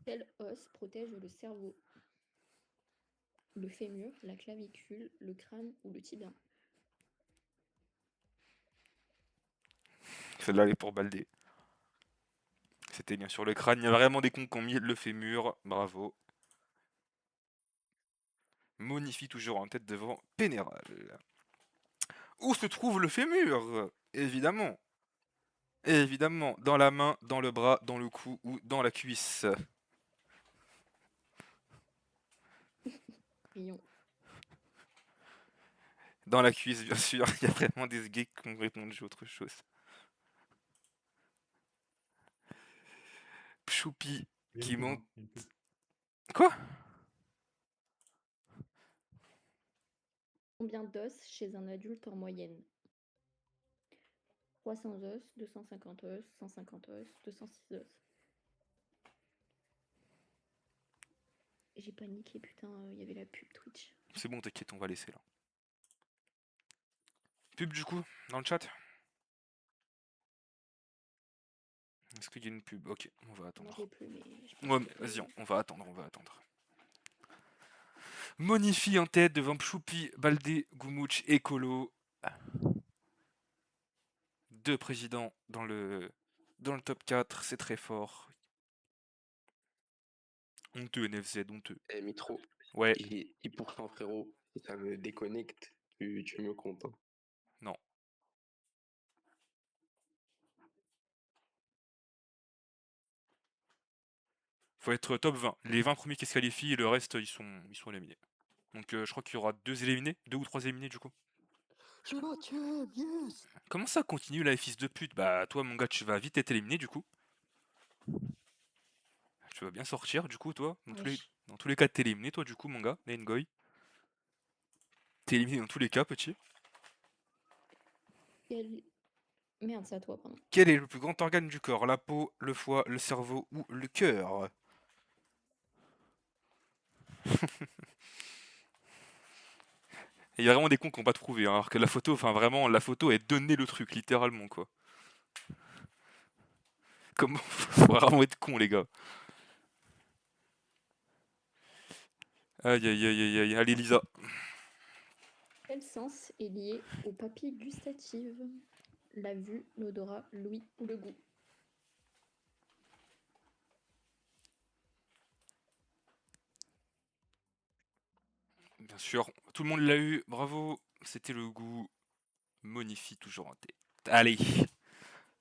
Quel os protège le cerveau? Le fémur, la clavicule, le crâne ou le tibia? Celle-là, elle est pour Baldé. C'était bien sûr le crâne. Il y a vraiment des cons qui ont mis le fémur. Bravo. Monifie toujours en tête devant Pénéral. Où se trouve le fémur? Évidemment. Évidemment, dans la main, dans le bras, dans le cou ou dans la cuisse. Rions. Dans la cuisse, bien sûr. Il y a vraiment des gays qui ont répondu autre chose. Choupi qui monte. Quoi? Combien d'os chez un adulte en moyenne? 300 os, 250 os, 150 os, 206 os. J'ai paniqué, putain, il y avait la pub Twitch. C'est bon, t'inquiète, on va laisser là. Pub du coup, dans le chat? Est-ce qu'il y a une pub? Ok, on va attendre. Non, je l'ai plus, mais je pense Ouais, que- mais vas-y, on va attendre, on va attendre. Monifie en tête devant Choupi, Baldé, Goumouch et Colo. Deux présidents dans le top 4, c'est très fort. Honteux NFZ, honteux. Eh, Mitro, Ouais, et 10% frérot, si ça me déconnecte, tu me comptes. Hein. non. Faut être top 20. Les 20 premiers qui se qualifient et le reste, ils sont éliminés. Donc je crois qu'il y aura 2 éliminés, 2 ou 3 éliminés du coup. Je la tiens, yes. Comment ça continue là, fils de pute? Bah toi mon gars, tu vas vite être éliminé du coup. Tu vas bien sortir du coup toi. Dans tous les cas, t'es éliminé toi du coup mon gars, Nengoy. T'es éliminé dans tous les cas, petit. Merde, c'est à toi, pardon. Quel est le plus grand organe du corps? La peau, le foie, le cerveau ou le cœur? Il y a vraiment des cons qui n'ont pas trouvé, hein, alors que la photo, enfin vraiment, la photo est donnée le truc, littéralement quoi. Comment? Faut vraiment être con les gars. Aïe aïe aïe aïe aïe, allez Lisa. Quel sens est lié aux papilles gustatives? La vue, l'odorat, l'ouïe ou le goût? Bien sûr, tout le monde l'a eu, bravo. C'était le goût. Monifie toujours en tête. Allez.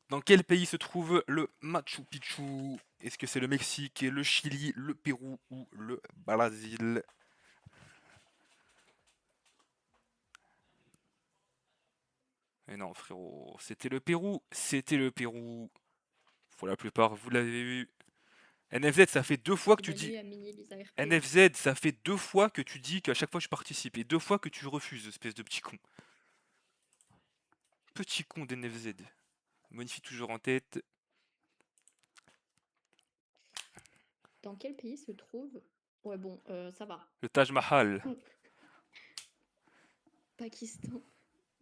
Dans quel pays se trouve le Machu Picchu? Est-ce que c'est le Mexique, le Chili, le Pérou ou le Brésil? Mais non frérot, c'était le Pérou. C'était le Pérou. Pour la plupart, vous l'avez eu. NFZ, ça fait 2 fois que tu dis... Bienvenue à Mini Lisa RP. NFZ, ça fait 2 fois que tu dis qu'à chaque fois je participe. Et 2 fois que tu refuses, espèce de petit con. Petit con d'NFZ. Monifie toujours en tête. Dans quel pays se trouve... Ouais, bon, ça va. Le Taj Mahal. Pakistan,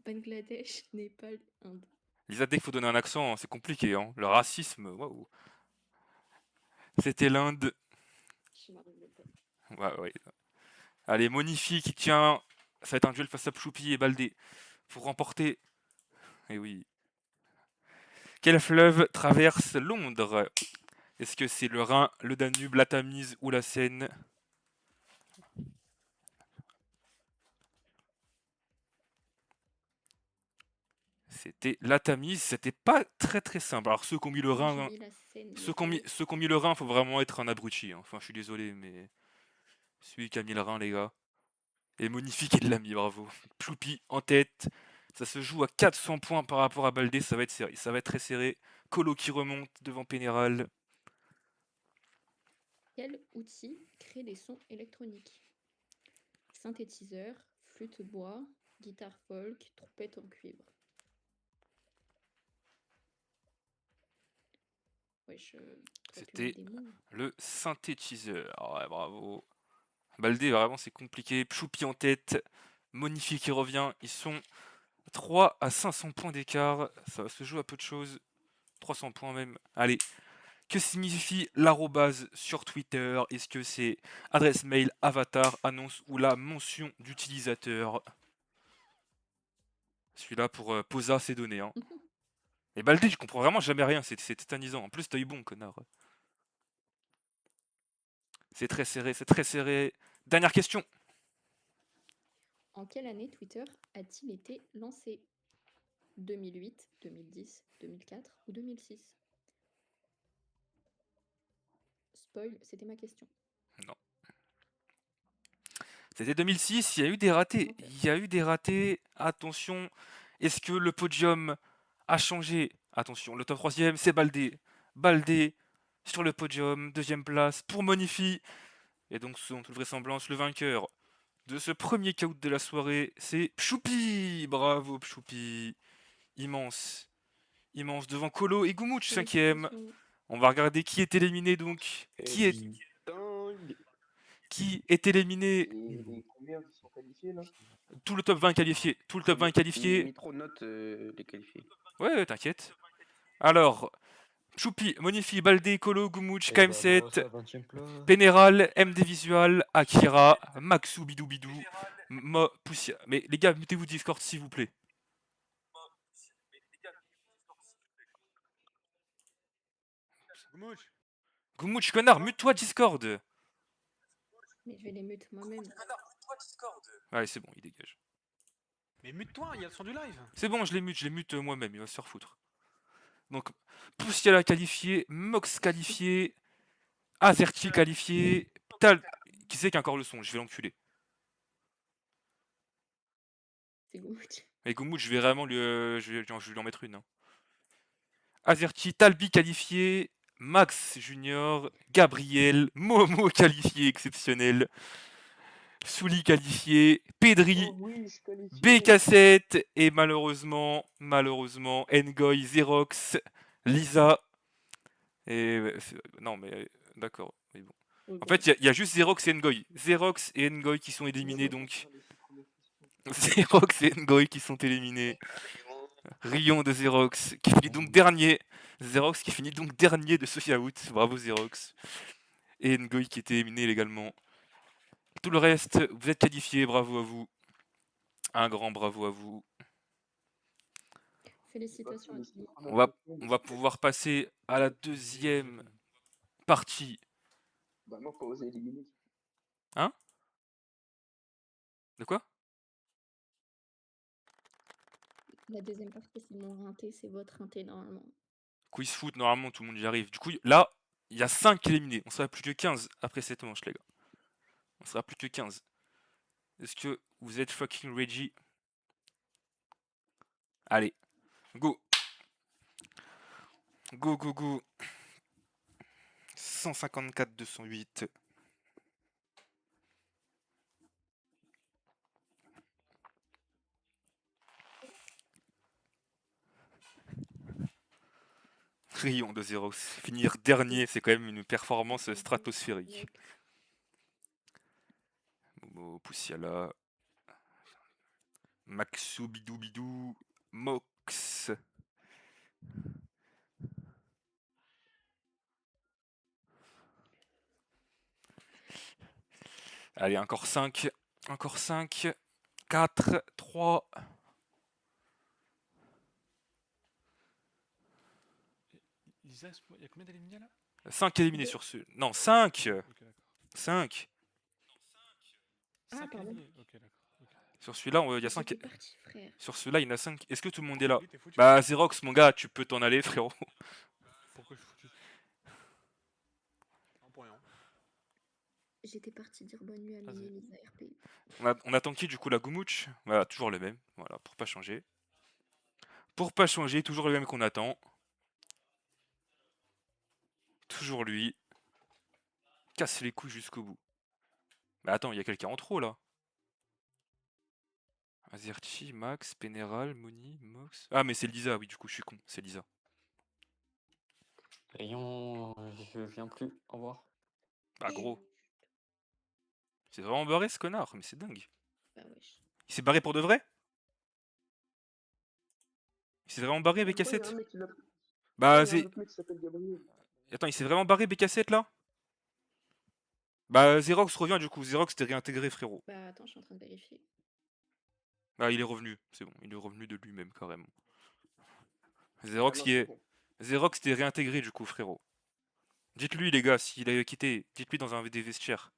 Bangladesh, Népal, Inde. Lisa, dès qu'il faut donner un accent, c'est compliqué. Hein. Le racisme, waouh. C'était l'Inde. Je m'arrive pas. Ouais, ouais. Allez, Monifie qui tient. Ça va être un duel face à Choupi et Baldé. Pour remporter. Eh oui. Quel fleuve traverse Londres? Est-ce que c'est le Rhin, le Danube, la Tamise ou la Seine? C'était la Tamise, c'était pas très simple. Alors ceux qui ont mis le Rhin, ceux qui ont mis le Rhin, faut vraiment être un abruti. Hein. Enfin, je suis désolé, mais celui qui a mis le Rhin, les gars. Et Monifie qui l'a mis, bravo. Choupi en tête. Ça se joue à 400 points par rapport à Baldé, ça va être serré. Ça va être très serré. Colo qui remonte devant Pénéral. Quel outil crée des sons électroniques? Synthétiseur, flûte bois, guitare folk, trompette en cuivre. C'était le synthétiseur. Ouais, bravo. Baldé, vraiment, c'est compliqué. Choupi en tête. Monifie qui revient. Ils sont 3 à 500 points d'écart. Ça va se jouer à peu de choses. 300 points même. Allez. Que signifie l'arrobase sur Twitter? Est-ce que c'est adresse mail, avatar, annonce ou la mention d'utilisateur? Celui-là pour Posa, c'est donné. Hein. Et Baldé, je comprends vraiment jamais rien, c'est tétanisant. En plus, t'as eu bon, connard. C'est très serré, c'est très serré. Dernière question. En quelle année Twitter a-t-il été lancé? 2008, 2010, 2004 ou 2006? Spoil, c'était ma question. Non. C'était 2006, il y a eu des ratés. Menteur. Il y a eu des ratés. Attention, est-ce que le podium a changé? Attention, le top 3ème, c'est Baldé. Baldé sur le podium, 2ème place pour Monifi. Et donc, selon toute vraisemblance, le vainqueur de ce premier caout de la soirée, c'est Pchoupi. Bravo Pchoupi. Immense. Immense devant Colo et Gumouch, 5ème. Félicitations. On va regarder qui est éliminé donc. Qui est éliminé? Et combien qui sont qualifiés là? Tout le top 20 qualifié. Tout le top 20 qualifié. Mis trop de notes les qualifiés. Ouais, t'inquiète. Alors, Choupi, Monifi, Baldé, Colo, Gumouch, Et bah, KM7, Marossa, 20e place. Pénéral, MD Visual, Akira, Maxou, Bidou Bidou, Poussia. Mais les gars, mutez-vous Discord s'il vous plaît. Gumouch. Gumouch, connard, mute-toi Discord. Mais je vais les mute moi-même. Allez, c'est bon, il dégage. Mais mute-toi, il y a le son du live. C'est bon, je les mute moi-même, il va se faire foutre. Donc, Poussiala qualifié, Mox qualifié, Azerty qualifié, Tal... Qui c'est qui a encore le son? Je vais l'enculer. C'est Gumouch. Et Gumouch, je vais vraiment lui, je vais lui en mettre une. Hein. Azerty, Talbi qualifié, Max Junior, Gabriel, Momo qualifié exceptionnel, Souli qualifié, Pedri, Oh oui, je suis qualifié. BK7 et malheureusement, Ngoy, Xerox, Lisa. Et non mais d'accord. Mais bon. En fait, il y a juste Xerox et Ngoy. Xerox et Ngoy qui sont éliminés donc. Xerox et Ngoy qui sont éliminés. Rion de Xerox qui finit donc dernier. Xerox qui finit donc dernier de ce Out. Bravo Xerox. Et Ngoy qui était éliminé également. Tout le reste, vous êtes qualifiés, bravo à vous. Un grand bravo à vous. Félicitations à qui? On va pouvoir passer à la deuxième partie. Bah non, pas osé éliminer. Hein? De quoi? La deuxième partie, c'est mon rinté, c'est votre rinté normalement. Quiz foot, normalement tout le monde y arrive. Du coup, là, il y a 5 éliminés. On sera plus que 15 après cette manche, les gars. On sera plus que 15. Est-ce que vous êtes fucking ready? Allez, go. Go, go, go. 154, 208. Rion de Xerox. Finir dernier, c'est quand même une performance stratosphérique. Momo, Poussiala. Maxou, Bidou Bidou. Mox. Allez, encore 5. Encore 5. 4, 3. Lisa, il y a combien d'éliminés là? 5 éliminés sur ce. Non, 5. Ok, d'accord. 5. Ah, 5 pardon. éliminés. Ok, d'accord. Ok. Sur celui-là, il y a 5. J'étais parti, frère. Sur celui-là, il y en a 5. Est-ce que tout le monde est là? Oui, t'es foutu. Bah, Xerox, mon gars, tu peux t'en aller, frérot. Pourquoi je suis foutu? Non, pour rien. J'étais parti dire bonne nuit à Vas-y. Mini Lisa RP. On attend qui, du coup, la Gumouch? Voilà, toujours le même. Voilà, pour pas changer. Pour pas changer, toujours le même qu'on attend. Toujours lui. Casse les couilles jusqu'au bout. Mais attends, il y a quelqu'un en trop, là. Azerty, Max, Pénéral, Moni, Mox... Ah, mais c'est Lisa, oui, du coup, je suis con. C'est Lisa. Rayon, je viens plus. Au revoir. Bah, gros. C'est vraiment barré, ce connard. Mais c'est dingue. Bah wesh. Il s'est barré pour de vrai? Il s'est vraiment barré, Il y a BK7? un mec qui l'a pris. Bah, Il y a un c'est... autre mec qui s'appelle Gabriel. Attends, il s'est vraiment barré, BK7, là? Bah, Xerox revient, du coup. Xerox t'es réintégré, frérot. Bah attends, je suis en train de vérifier. Bah, il est revenu. C'est bon, il est revenu de lui-même, carrément. Ah non, c'est bon. Xerox t'est réintégré du coup, frérot. Dites-lui, les gars, s'il a quitté, dites-lui dans un des vestiaires.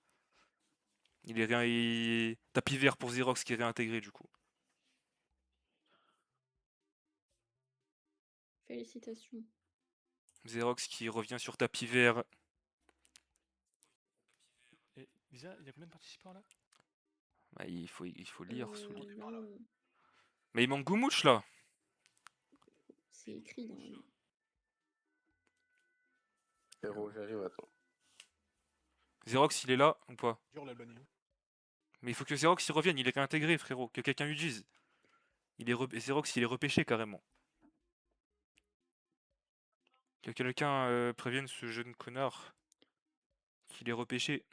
Il est tapis vert pour Xerox qui est réintégré du coup. Félicitations. Xerox qui revient sur tapis vert. Et déjà, il y a combien de participants là? Bah, il faut lire, Souli. Là, Mais il manque Goumouche là. c'est écrit normalement. Frérot, j'arrive, attends. Xerox, il est là ou pas? Dur l'Albanie. Hein. Mais il faut que Xerox il revienne, il est réintégré, frérot. Que quelqu'un lui dise. Xerox, il est repêché carrément. Que quelqu'un prévienne ce jeune connard qu'il est repêché.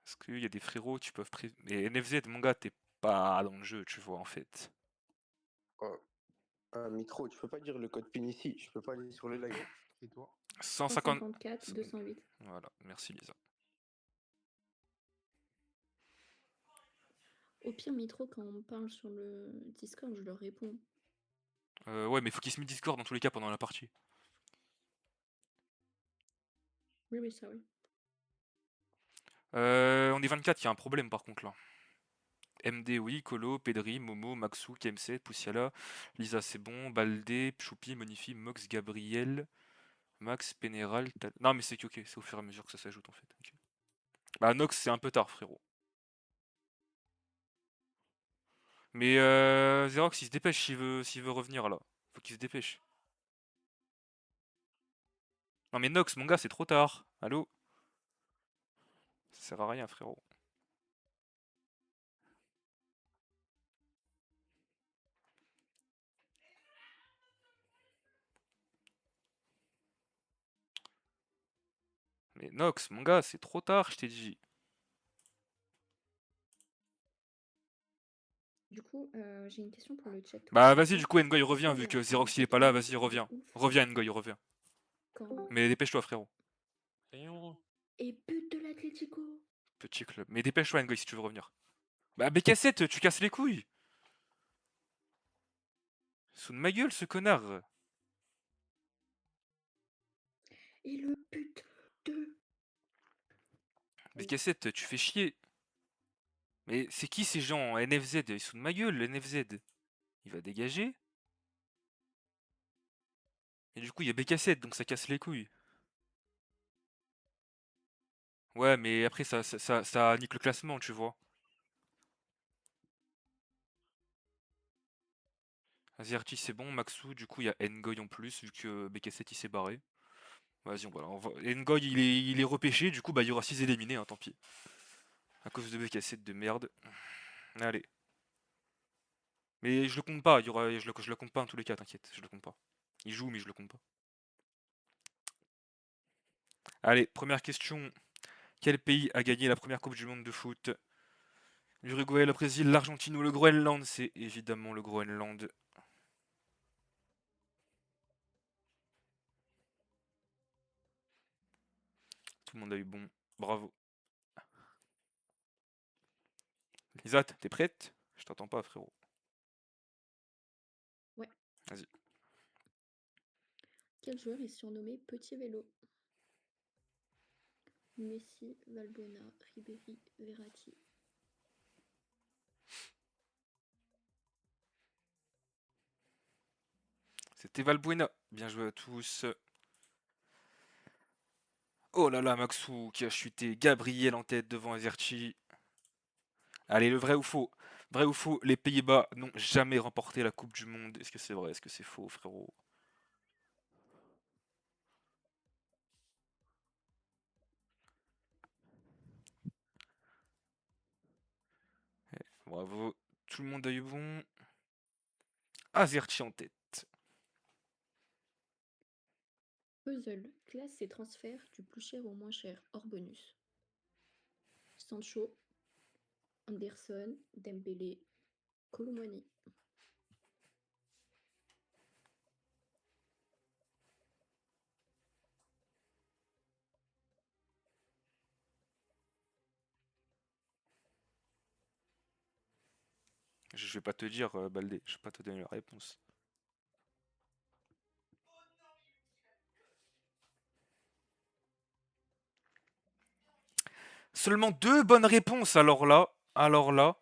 Parce qu'il y a des frérots qui peuvent... Mais NFZ, mon gars, t'es pas dans le jeu, tu vois, en fait. Oh. Ah, micro, tu peux pas dire le code PIN ici, je peux pas aller sur le live. C'est toi. 150... 154, 208. Voilà, merci Lisa. Au pire, Mitro, quand on me parle sur le Discord, je leur réponds. Ouais, mais faut qu'il se mette Discord dans tous les cas pendant la partie. Oui, oui, ça oui. On est 24, il y a un problème par contre là. MD, oui, Colo, Pedri, Momo, Maxou, KMC, Poussiala, Lisa, c'est bon, Baldé, Choupi, Monifi, Mox, Gabriel, Max, Pénéral. Non, mais c'est ok, c'est au fur et à mesure que ça s'ajoute en fait. Okay. Bah, Nox, c'est un peu tard, frérot. Mais Xerox, il se dépêche s'il veut revenir là. Faut qu'il se dépêche. Non, mais Nox, mon gars, c'est trop tard. Allô? Ça sert à rien, frérot. Mais Nox, mon gars, c'est trop tard, je t'ai dit. Du coup, j'ai une question pour le chat. Bah vas-y, du coup, Ngoy revient vu que Xerox il est pas là, vas-y, reviens. Reviens, Ngoy, reviens. Quand... Mais dépêche-toi, frérot. Et but de l'Atlético. Petit club. Mais dépêche-toi, Ngoy, si tu veux revenir. Bah, BK7, tu casses les couilles. Sous de ma gueule, ce connard. Et le but de... BK7, tu fais chier. Mais c'est qui ces gens? NFZ, ils sont de ma gueule, NFZ. Il va dégager. Et du coup, il y a BK7, donc ça casse les couilles. Ouais, mais après, ça nique le classement, tu vois. Azerty, c'est bon. Maxou, du coup, il y a Ngoy en plus, vu que BK7, il s'est barré. Vas-y, voilà. Ngoy, il est repêché, du coup, bah, il y aura 6 éliminés, hein, tant pis. À cause de BK7 de merde. Allez. Mais je le compte pas, je le compte pas en tous les cas, t'inquiète, je le compte pas. Il joue, mais je le compte pas. Allez, première question. Quel pays a gagné la première Coupe du Monde de foot? L'Uruguay, le Brésil, l'Argentine ou le Groenland? C'est évidemment le Groenland. Tout le monde a eu bon. Bravo. Lisa, t'es prête? Je t'entends pas, frérot. Ouais. Vas-y. Quel joueur est surnommé Petit Vélo? Messi, Valbuena, Ribéry, Verratti. C'était Valbuena. Bien joué à tous. Oh là là, Maxou qui a chuté. Gabriel en tête devant Azerty. Allez, le vrai ou faux? Vrai ou faux, les Pays-Bas n'ont jamais remporté la Coupe du Monde. Est-ce que c'est vrai? Est-ce que c'est faux, frérot? Bravo. Tout le monde a eu bon. Azerty en tête. Puzzle classe ses transferts du plus cher au moins cher, hors bonus. Sancho, Anderson, Dembélé, Colomwani. je vais pas te dire, Baldé, je vais pas te donner la réponse. Seulement 2 bonnes réponses, alors là.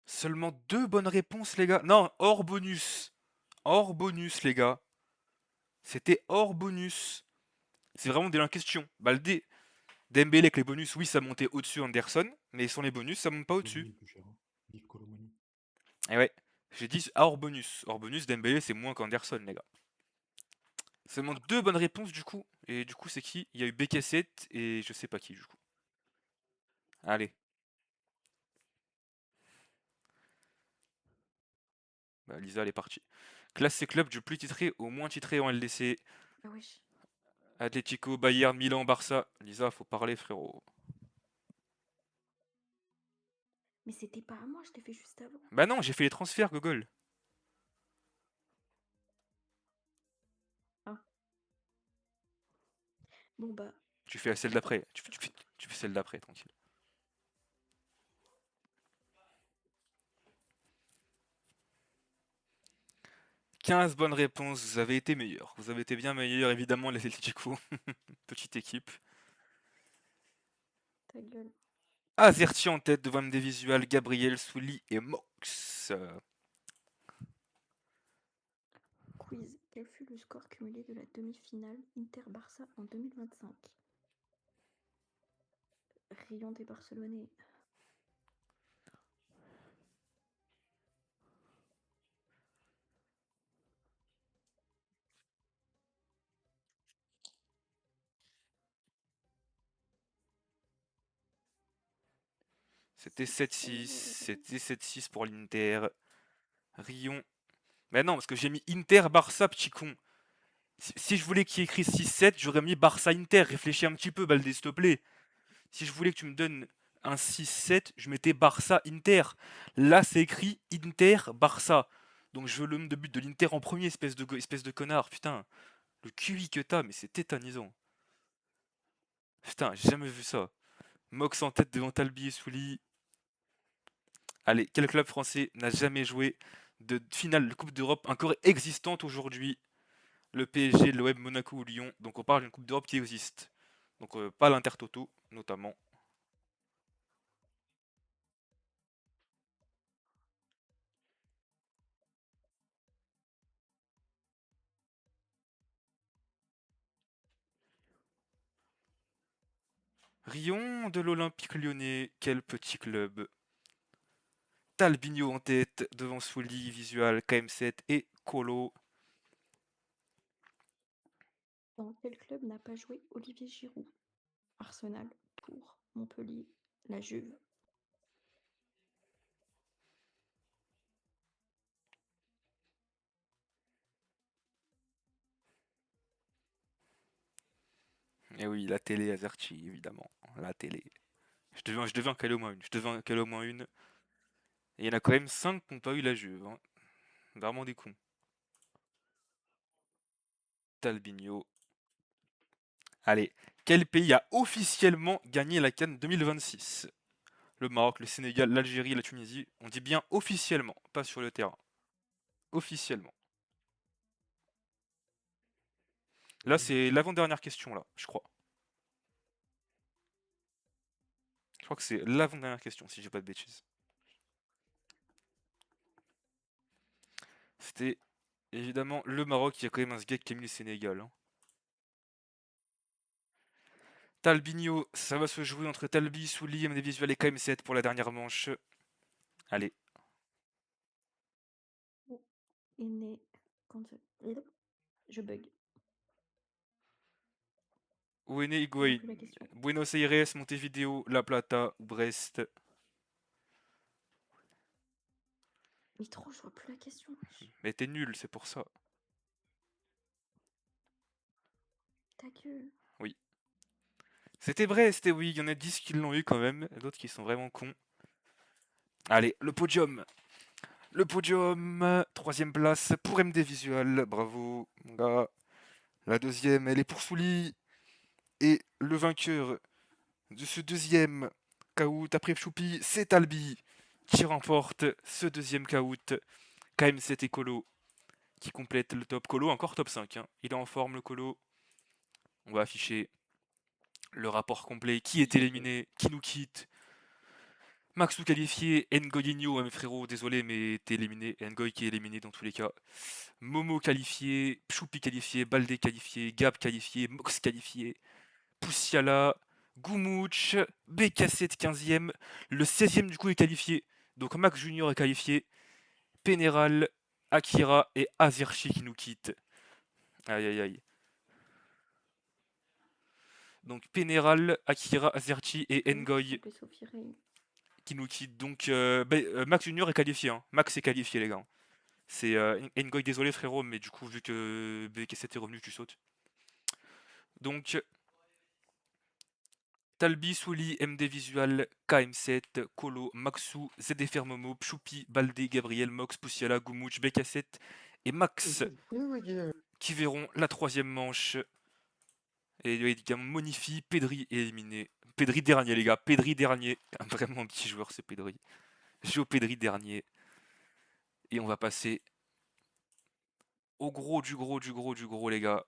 Seulement 2 bonnes réponses, les gars. Non, hors bonus. Hors bonus, les gars. C'était hors bonus. C'est vraiment des questions. Baldé, Dembélé avec les bonus, oui, ça montait au-dessus Anderson, mais sans les bonus, ça monte pas au-dessus. Et ouais, j'ai dit hors bonus. Hors bonus, Dembélé, c'est moins qu'Anderson, les gars. Seulement 2 bonnes réponses, du coup. Et du coup, c'est qui? Il y a eu BK7 et je sais pas qui, du coup. Allez. Bah, Lisa, elle est partie. Classé club du plus titré au moins titré en LDC. Ah wesh. Atlético, Bayern, Milan, Barça. Lisa, faut parler, frérot. Mais c'était pas à moi, je t'ai fait juste avant. Bah non, j'ai fait les transferts, Gogol. Ah. Bon bah. Tu fais celle d'après. Tu fais celle d'après, tranquille. « 15 bonnes réponses, vous avez été meilleurs. Vous avez été bien meilleurs, évidemment, les Atlético. Petite équipe. Ta gueule. Azerty en tête devant MD Visual, Gabriel, Souli et Mox. Quiz. Quel fut le score cumulé de la demi-finale Inter-Barça en 2025? Rayon des Barcelonais. C'était 7-6. C'était 7-6 pour l'Inter. Rion. Mais non, parce que j'ai mis Inter-Barça, petit con. Si je voulais qu'il y ait écrit 6-7, j'aurais mis Barça-Inter. Réfléchis un petit peu, Baldé, s'il te plaît. Si je voulais que tu me donnes un 6-7, je mettais Barça-Inter. Là, c'est écrit Inter-Barça. Donc je veux le nombre de buts de l'Inter en premier, espèce de connard. Putain, le QI que t'as, mais c'est tétanisant. Putain, j'ai jamais vu ça. Mox en tête devant Talbi et Souli. Allez, quel club français n'a jamais joué de finale de Coupe d'Europe encore existante aujourd'hui? Le PSG, l'OM, Monaco ou Lyon. Donc on parle d'une Coupe d'Europe qui existe. Donc pas l'Intertoto, notamment. Rion de l'Olympique Lyonnais, quel petit club. Talbinho en tête, devant Souli, Visual, KM7 et Colo. Dans quel club n'a pas joué Olivier Giroud? Arsenal, Tours, Montpellier, la Juve. Et oui, la télé Azerty, évidemment. La télé. Je devais en caler au moins une. Et il y en a quand même 5 qui n'ont pas eu la Juve. Hein. Vraiment des cons. Talbinho. Allez, quel pays a officiellement gagné la CAN 2026? Le Maroc, le Sénégal, l'Algérie, la Tunisie. On dit bien officiellement, pas sur le terrain. Officiellement. Là, c'est l'avant-dernière question, là, je crois. Je crois que c'est l'avant-dernière question, si j'ai pas de bêtises. C'était évidemment le Maroc, il y a quand même un sgeg qui a mis le Sénégal. Hein. Talbinho, ça va se jouer entre Talbi, Souli, MD Visual et KM7 pour la dernière manche. Allez. Est né quand je bug. Où est né J'ai Higuaín? plus la question. Buenos Aires, Montevideo, La Plata ou Brest? Mais trop, je vois plus la question. wesh. Mais t'es nul, c'est pour ça. Ta gueule. Oui. C'était Brest, et oui, il y en a 10 qui l'ont eu quand même, et d'autres qui sont vraiment cons. Allez, le podium. Le podium, 3ème place pour MD Visual, bravo mon gars. La 2ème, elle est pour Souli. Et le vainqueur de ce 2ème Kaout après Choupi, c'est Talbi. qui remporte ce deuxième caout. KM7 et Colo qui complète le top. Colo encore top 5. Hein. Il est en forme le Colo. On va afficher le rapport complet. Qui est éliminé, qui nous quitte. Maxou qualifié, Ngoyinho, mes frérot, désolé mais t'es éliminé. Ngoy qui est éliminé dans tous les cas. Momo qualifié, Choupi qualifié, Baldé qualifié, Gab qualifié, Mox qualifié, Poussiala, Goumouch, BK7 15ème, le 16ème du coup est qualifié. Donc Max Junior est qualifié, Pénéral, Akira et Azerchi qui nous quittent. Aïe aïe aïe. Donc Pénéral, Akira, Azerchi et Ngoy qui nous quittent. Donc Max Junior est qualifié. Hein. Max est qualifié les gars. C'est Ngoy, désolé frérot, mais du coup vu que BK7 est revenu, tu sautes. Donc Talbi, Souli, MD Visual, KM7, Colo, Maxou, ZFR Momo, Choupi, Baldé, Gabriel, Mox, Poussiala, Goumouch, BK7 et Max qui verront la troisième manche. Et évidemment Monifi, Pedri est éliminé. Pedri dernier les gars, Pedri dernier. Vraiment un petit joueur c'est Pedri. Joe Pedri dernier. Et on va passer au gros du gros du gros du gros les gars.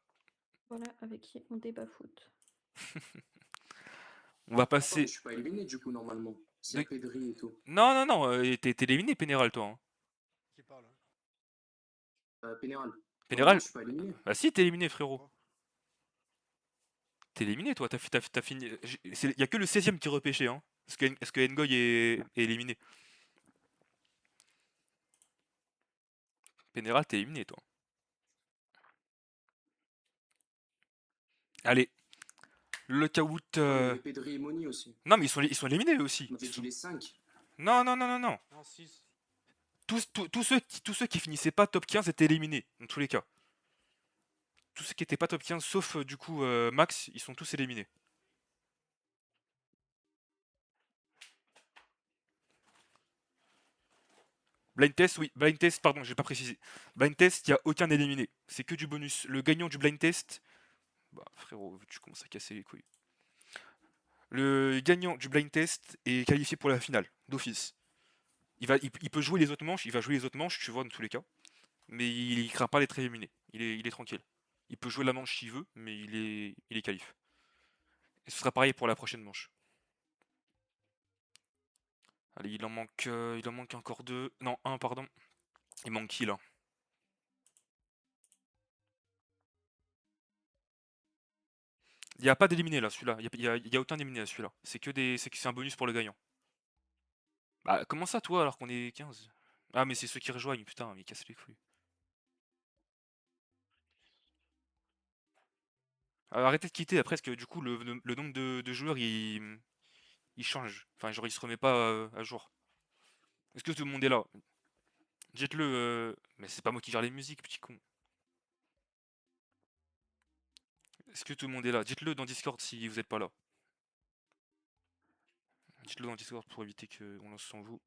Voilà, avec qui on débat foot. On va passer... Je suis pas éliminé du coup normalement. S'il y a Pedri et tout. Non, non, non, t'es éliminé Pénéral toi. Hein. Qui parle Pénéral. Pénéral Je suis pas éliminé. Bah si, t'es éliminé frérot. T'es éliminé toi, t'as fini... Y a que le 16ème qui est repêché, hein. Est-ce que Ngoy est éliminé? Pénéral, t'es éliminé toi. Allez. Le caout... Pedri et Moni aussi. Non mais ils sont éliminés eux aussi. On avait dit les 5. Non, non, non, non, non. Non, 6. Tous ceux qui finissaient pas top 15 étaient éliminés, dans tous les cas. Tous ceux qui étaient pas top 15, sauf du coup Max, ils sont tous éliminés. Blind test, oui. Blind test, pardon, j'ai pas précisé. Blind test, il n'y a aucun éliminé. C'est que du bonus. Le gagnant du blind test... Bah frérot, tu commences à casser les couilles. Le gagnant du blind test est qualifié pour la finale, d'office. Il peut jouer les autres manches, il va jouer les autres manches, tu vois, dans tous les cas. Mais il craint pas d'être éliminé. Il est tranquille. Il peut jouer la manche s'il veut, mais il est qualif. Et ce sera pareil pour la prochaine manche. Allez, il en manque encore 2. Non, 1, pardon. Il manque qui là? Il n'y a pas d'éliminé là, celui-là. Il y a aucun éliminé là, celui-là. C'est un bonus pour le gagnant. Bah, comment ça, toi, alors qu'on est 15? Ah, mais c'est ceux qui rejoignent, putain, mais ils cassent les couilles. Alors, arrêtez de quitter après, parce que du coup, le nombre de joueurs, il change. Enfin, genre, il se remet pas à jour. Est-ce que tout le monde est là? Dites-le. Mais c'est pas moi qui gère les musiques, petit con. Est-ce que tout le monde est là? Dites-le dans Discord si vous êtes pas là. Dites-le dans Discord pour éviter qu'on lance sans vous.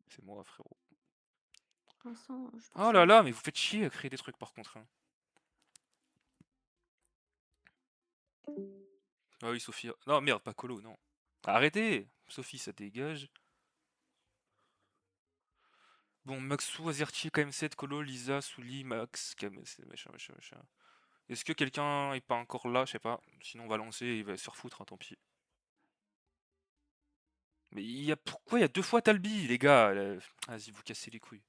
C'est moi, frérot. Vincent, Oh là là, mais vous faites chier à créer des trucs par contre. Hein. Ah oui, Sophie. Non, merde, pas Colo, non. Arrêtez! Sophie, ça dégage. Bon, Maxou, Azerchi, KM7, Colo, Lisa, Souli, Max, KM7, machin, machin, machin. Est-ce que quelqu'un est pas encore là? Je sais pas. Sinon, on va lancer et il va se faire foutre, hein, tant pis. Mais pourquoi il y a 2 fois Talbi, les gars? Vas-y, vous cassez les couilles.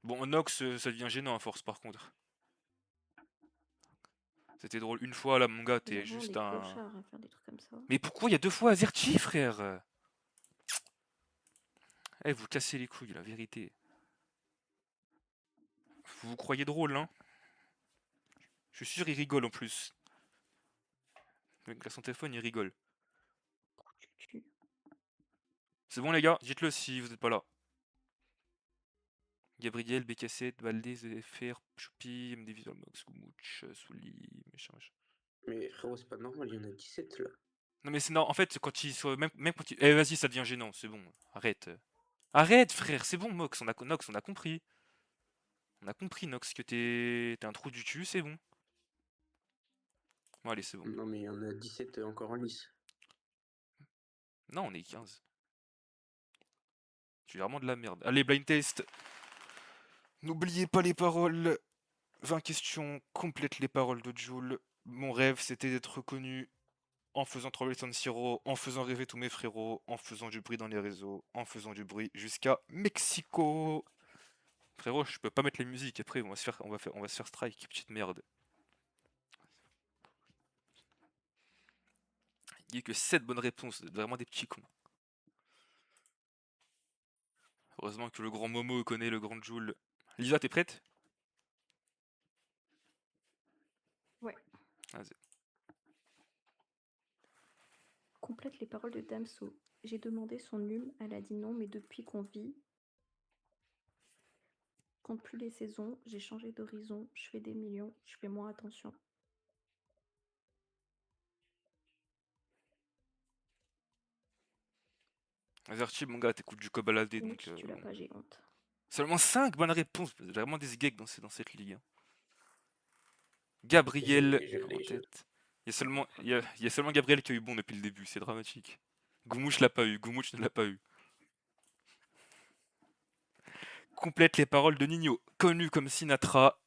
Bon, Nox, ça devient gênant à force, par contre. C'était drôle. Une fois, là, mon gars, t'es juste un... Mais pourquoi il y a 2 fois Azerchi, frère? Eh, vous cassez les couilles, la vérité. Vous vous croyez drôle, hein? Je suis sûr, il rigole en plus. Avec son téléphone, il rigole. C'est bon, les gars, dites-le si vous n'êtes pas là. Gabriel, BK7, Valdez, ZFR, Choupi, MD Visual Mox, Goumouch, Souli, machin, machin. Mais frérot, c'est pas normal, il y en a 17 là. Non, mais c'est non, en fait, quand il soit. Même quand il. Eh, vas-y, ça devient gênant, c'est bon, arrête. Arrête, frère, c'est bon, Nox, on a compris. On a compris, Nox, que t'es un trou du cul, c'est bon. Bon, allez, c'est bon. Non, mais il y en a 17 encore en lice. Non, on est 15. Tu es vraiment de la merde. Allez, blind test. N'oubliez pas les paroles. 20 questions, complète les paroles de Jul. Mon rêve, c'était d'être reconnu en faisant trembler San Siro, en faisant rêver tous mes frérots, en faisant du bruit dans les réseaux, en faisant du bruit jusqu'à Mexico. Frérot, je peux pas mettre les musiques, après on va se faire strike, petite merde. Il n'y a que 7 bonnes réponses, vous êtes vraiment des petits cons. Heureusement que le grand Momo connaît le grand Jul. Lisa, t'es prête? Ouais. Vas-y. Complète les paroles de Damso. J'ai demandé son num, elle a dit non, mais depuis qu'on vit, compte plus les saisons, j'ai changé d'horizon, je fais des millions, je fais moins attention. Azerty, mon gars, t'écoutes du Kobalade, Limite, donc... si tu l'as pas, j'ai honte. Seulement 5 bonnes réponses, vous êtes vraiment des geeks dans cette ligue. Hein. Gabriel en tête. Il y a seulement Gabriel qui a eu bon depuis le début, c'est dramatique. Goumouche l'a pas eu, Goumouche ne l'a pas eu. Complète les paroles de Nino. Connu comme Sinatra,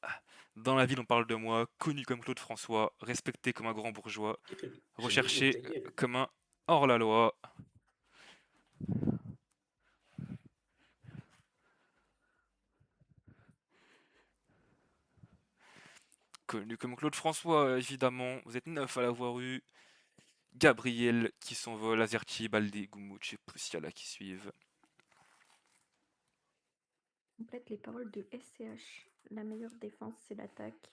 dans la ville on parle de moi, connu comme Claude François, respecté comme un grand bourgeois, recherché comme un hors-la-loi. Connu comme Claude François, évidemment, vous êtes 9 à l'avoir eu. Gabriel qui s'envole, Azerty, Baldé, Goumouche et Poussiala qui suivent. Complète les paroles de SCH. La meilleure défense, c'est l'attaque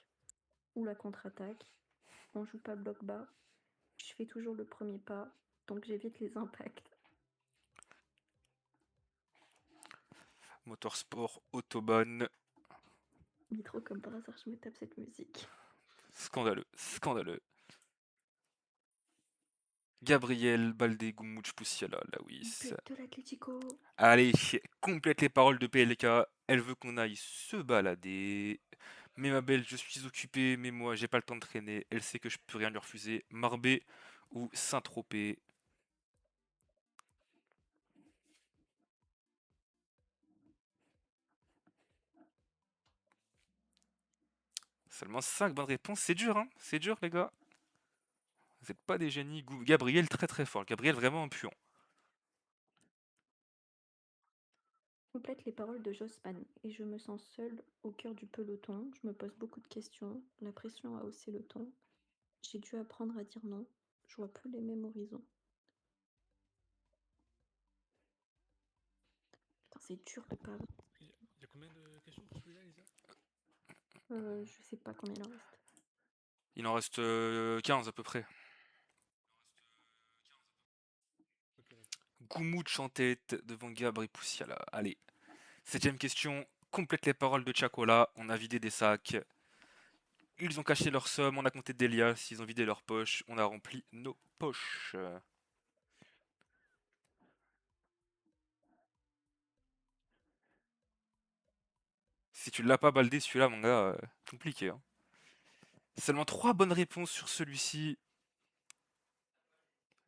ou la contre-attaque. On joue pas bloc bas. Je fais toujours le premier pas, donc j'évite les impacts. Motorsport, Autobahn. Nitro, comme par hasard, je me tape cette musique. Scandaleux, scandaleux. Gabriel, Baldé, Goumouche, Poussiala, Lawis. De l'Atlético. Allez, complète les paroles de PLK. Elle veut qu'on aille se balader. Mais ma belle, je suis occupé, mais moi, j'ai pas le temps de traîner. Elle sait que je peux rien lui refuser. Marbé ou Saint-Tropez. Seulement 5 bonnes réponses. C'est dur, hein? C'est dur, les gars. Vous êtes pas des génies. Gabriel, très très fort. Gabriel, vraiment un puant. Complète les paroles de Jossman. Et je me sens seule au cœur du peloton. Je me pose beaucoup de questions. La pression a haussé le ton. J'ai dû apprendre à dire non. Je vois plus les mêmes horizons. Putain, c'est dur de pas. Il y a combien de questions pour celui-là, Lisa? Je sais pas combien il en reste. Il en reste 15 à peu près. Goumouche en tête devant Gabri Poussiala. Allez. 7ème question. Complète les paroles de Chacola. On a vidé des sacs. Ils ont caché leur somme. On a compté des liasses. Ils ont vidé leurs poches. On a rempli nos poches. Si tu l'as pas baldé celui-là, mon gars, compliqué. Hein. Seulement 3 bonnes réponses sur celui-ci.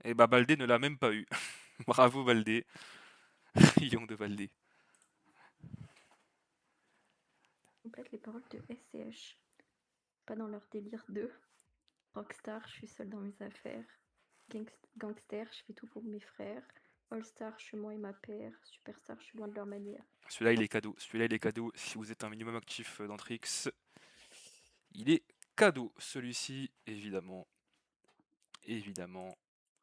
Et bah Baldé ne l'a même pas eu. Bravo Baldé. Rayon de Baldé. Complète les paroles de SCH. Pas dans leur délire de rockstar, je suis seule dans mes affaires. Gangster, je fais tout pour mes frères. All-star, je suis moi et ma paire. Superstar, je suis loin de leur manière. Celui-là il est cadeau. Celui-là il est cadeau. Si vous êtes un minimum actif dans Trix, il est cadeau. Celui-ci, évidemment. Évidemment.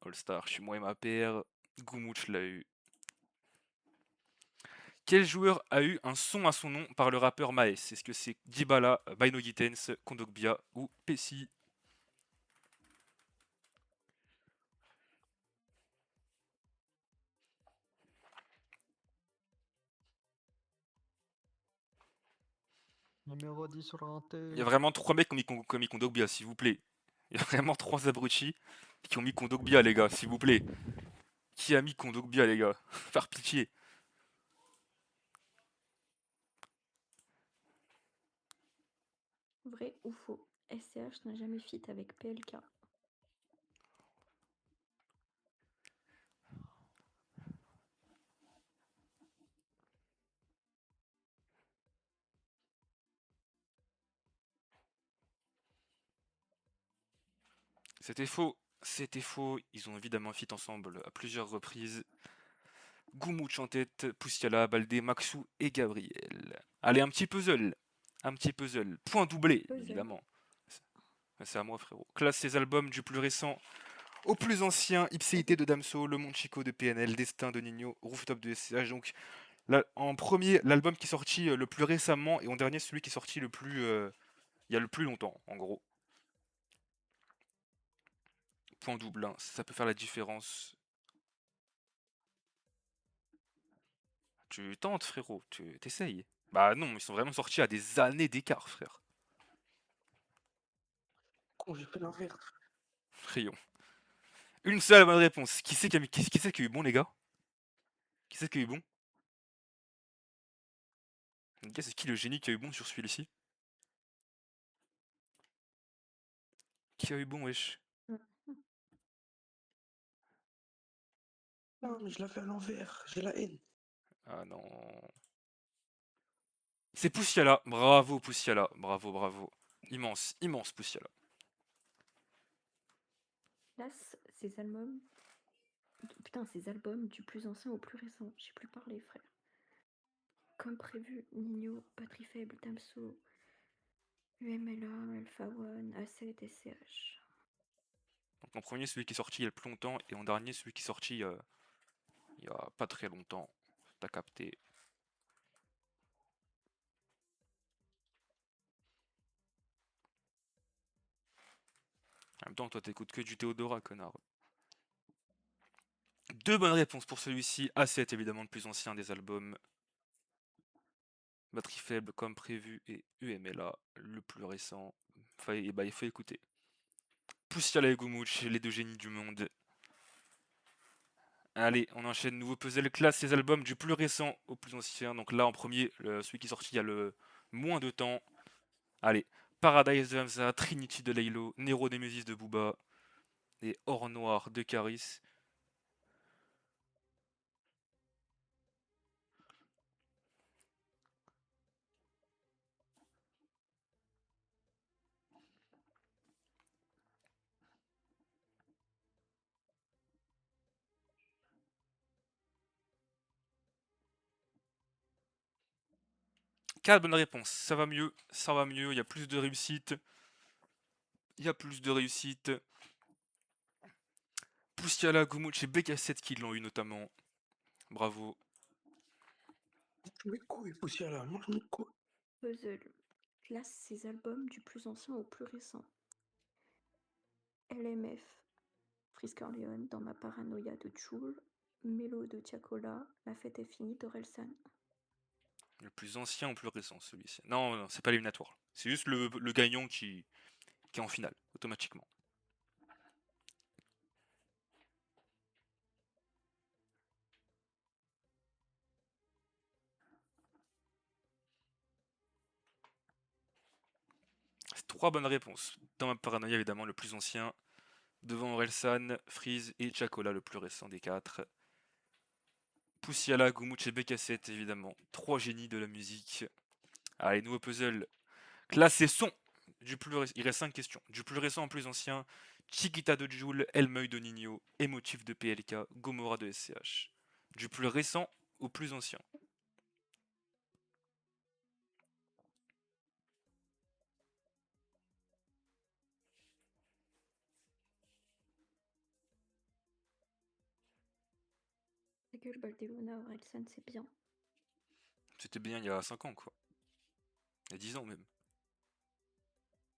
All-Star, je suis moi et ma paire. Goumouche l'a eu. Quel joueur a eu un son à son nom par le rappeur Maes? Est-ce que c'est Dybala, Bino Gittens, Kondogbia ou Pessi? Numéro 10 sur un T. Il y a vraiment 3 mecs qui ont mis Kondogbia, s'il vous plaît. Il y a vraiment 3 abrutis qui ont mis Kondogbia, les gars, s'il vous plaît. Qui a mis Kondogbia, les gars? Par pitié. Vrai ou faux? SCH n'a jamais fit avec PLK. C'était faux. C'était faux. Ils ont évidemment fit ensemble à plusieurs reprises. Gumooch en tête, Poussiala, Baldé, Maxou et Gabriel. Allez, un petit puzzle. Un petit puzzle. Point doublé, Puzzle. évidemment. C'est à moi, frérot. Classe ses albums du plus récent au plus ancien. Ipséité de Damso, Le Monde Chico de PNL, Destin de Nino, Rooftop de SCH. Donc, là, en premier, l'album qui est sorti le plus récemment, et en dernier, celui qui est sorti le plus... il y a le plus longtemps, en gros. Point double, hein. Ça peut faire la différence. Tu tentes, frérot. Tu t'essayes. Bah non, ils sont vraiment sortis à des années d'écart, frère. Con, j'ai fait l'envers. Rayon. Une seule bonne réponse. Qui c'est qui a eu bon, les gars? Qui c'est qui a eu bon? Les gars, c'est qui le génie qui a eu bon sur celui-ci? Qui a eu bon, wesh? Non, mais je l'ai fait à l'envers. J'ai la haine. Ah non. C'est Poussiala. Bravo, Poussiala. Bravo, bravo. Immense, immense Poussiala. Classe ces albums. Putain, ces albums du plus ancien au plus récent. J'ai plus parlé, frère. Comme prévu, Nino, Batterie Faible, Damso, UMLA, Alpha One, A7, SCH. Donc en premier, celui qui est sorti il y a le plus longtemps, et en dernier, celui qui est sorti il y a pas très longtemps. T'as capté. En même temps, toi, t'écoutes que du Théodora, connard. Deux bonnes réponses pour celui-ci. A7, évidemment, le plus ancien des albums. Batterie faible, comme prévu, et UMLA, le plus récent. Il faut écouter. Poussiala et Gumooch, les deux génies du monde. Allez, on enchaîne, nouveau puzzle, classe ses albums du plus récent au plus ancien. Donc là, en premier, celui qui est sorti il y a le moins de temps. Allez, Paradise de Hamza, Trinity de Laylo, Nero Nemesis de Booba, et Or Noir de Caris. Quatre bonnes réponses, ça va mieux, il y a plus de réussite. Il y a plus de réussite. Poussiala, Gumooch et BK7 qui l'ont eu notamment. Bravo. Mes couilles, Poussiala, mange mes couilles. Puzzle. Classe ces albums du plus ancien au plus récent. LMF, Frisk Orleans, Dans ma paranoïa de Joule, Mélo de Tiakola, La fête est finie d'Orelsan. Le plus ancien ou plus récent, celui-ci. Non, non, c'est pas éliminatoire. C'est juste le gagnant qui est en finale, automatiquement. C'est trois bonnes réponses. Dans ma paranoïa, évidemment, le plus ancien. Devant Orelsan, Freeze et Chacola, le plus récent des quatre. Poussiala, Gumooch et BK7, évidemment. Trois génies de la musique. Allez, nouveau puzzle. Classé son. Il reste 5 questions. Du plus récent au plus ancien. Chiquita de Joule, Elmeuil de Nino, Emotif de PLK, Gomorra de SCH. Du plus récent au plus ancien. Ta gueule, Baldelona, Orelsan, c'est bien. C'était bien il y a 5 ans, quoi. Il y a 10 ans même.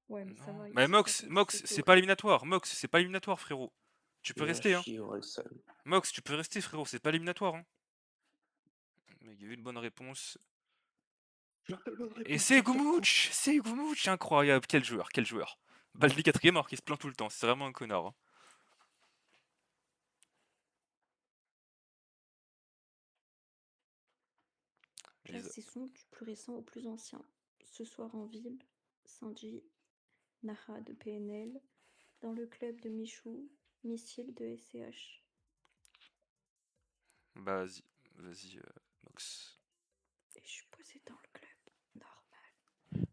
Ouais, mais ça Non. va. Mais Mox, c'est pas éliminatoire. Mox, c'est pas éliminatoire, frérot. Tu peux rester, hein. Mox, tu peux rester, frérot. C'est pas éliminatoire, hein. Mais il y a eu une bonne réponse. Et c'est Gumooch! C'est Gumooch! Incroyable. Quel joueur, quel joueur. Baldi 4ème alors qu'il se plaint tout le temps. C'est vraiment un connard. Hein. Classe ces sons du plus récent au plus ancien. Ce soir en ville, Sanji, Naha de PNL, Dans le club de Michou, Missile de SCH. Bah, vas-y, Mox. Et je suis posée dans le club, normal.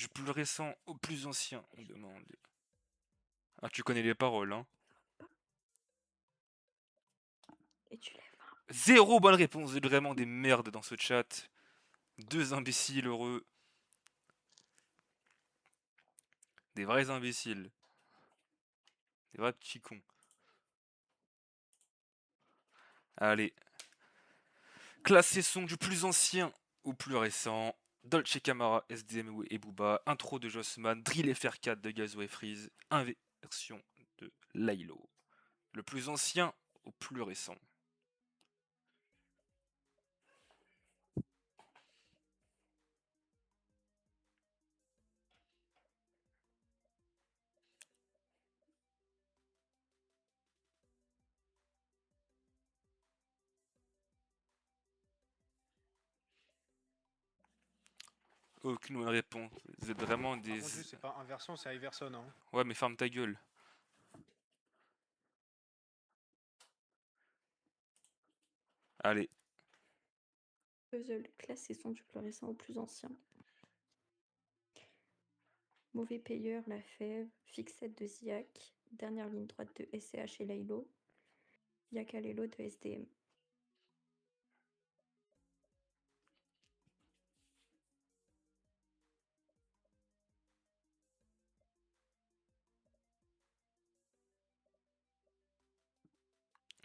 Du plus récent au plus ancien, on demande. Ah, tu connais les paroles, hein. Et tu lèves un. 0 bonne réponse, vous êtes vraiment des merdes dans ce chat. 2 imbéciles heureux. Des vrais imbéciles. Des vrais petits cons. Allez. Classé son du plus ancien au plus récent. Dolce Camara, SDM et Booba. Intro de Jossman. Drill FR4 de Gazo et Freeze. Inversion de Laylo. Le plus ancien au plus récent. Aucune bonne réponse. Vous êtes vraiment des... Par contre, juste, c'est pas inversion, c'est Iverson. Hein. Ouais, mais ferme ta gueule. Allez. Puzzle, classé son du plus récent au plus ancien. Mauvais payeur, La Fève. Fixette de Ziak. Dernière ligne droite de SCH et Laylo. Yakalelo de SDM.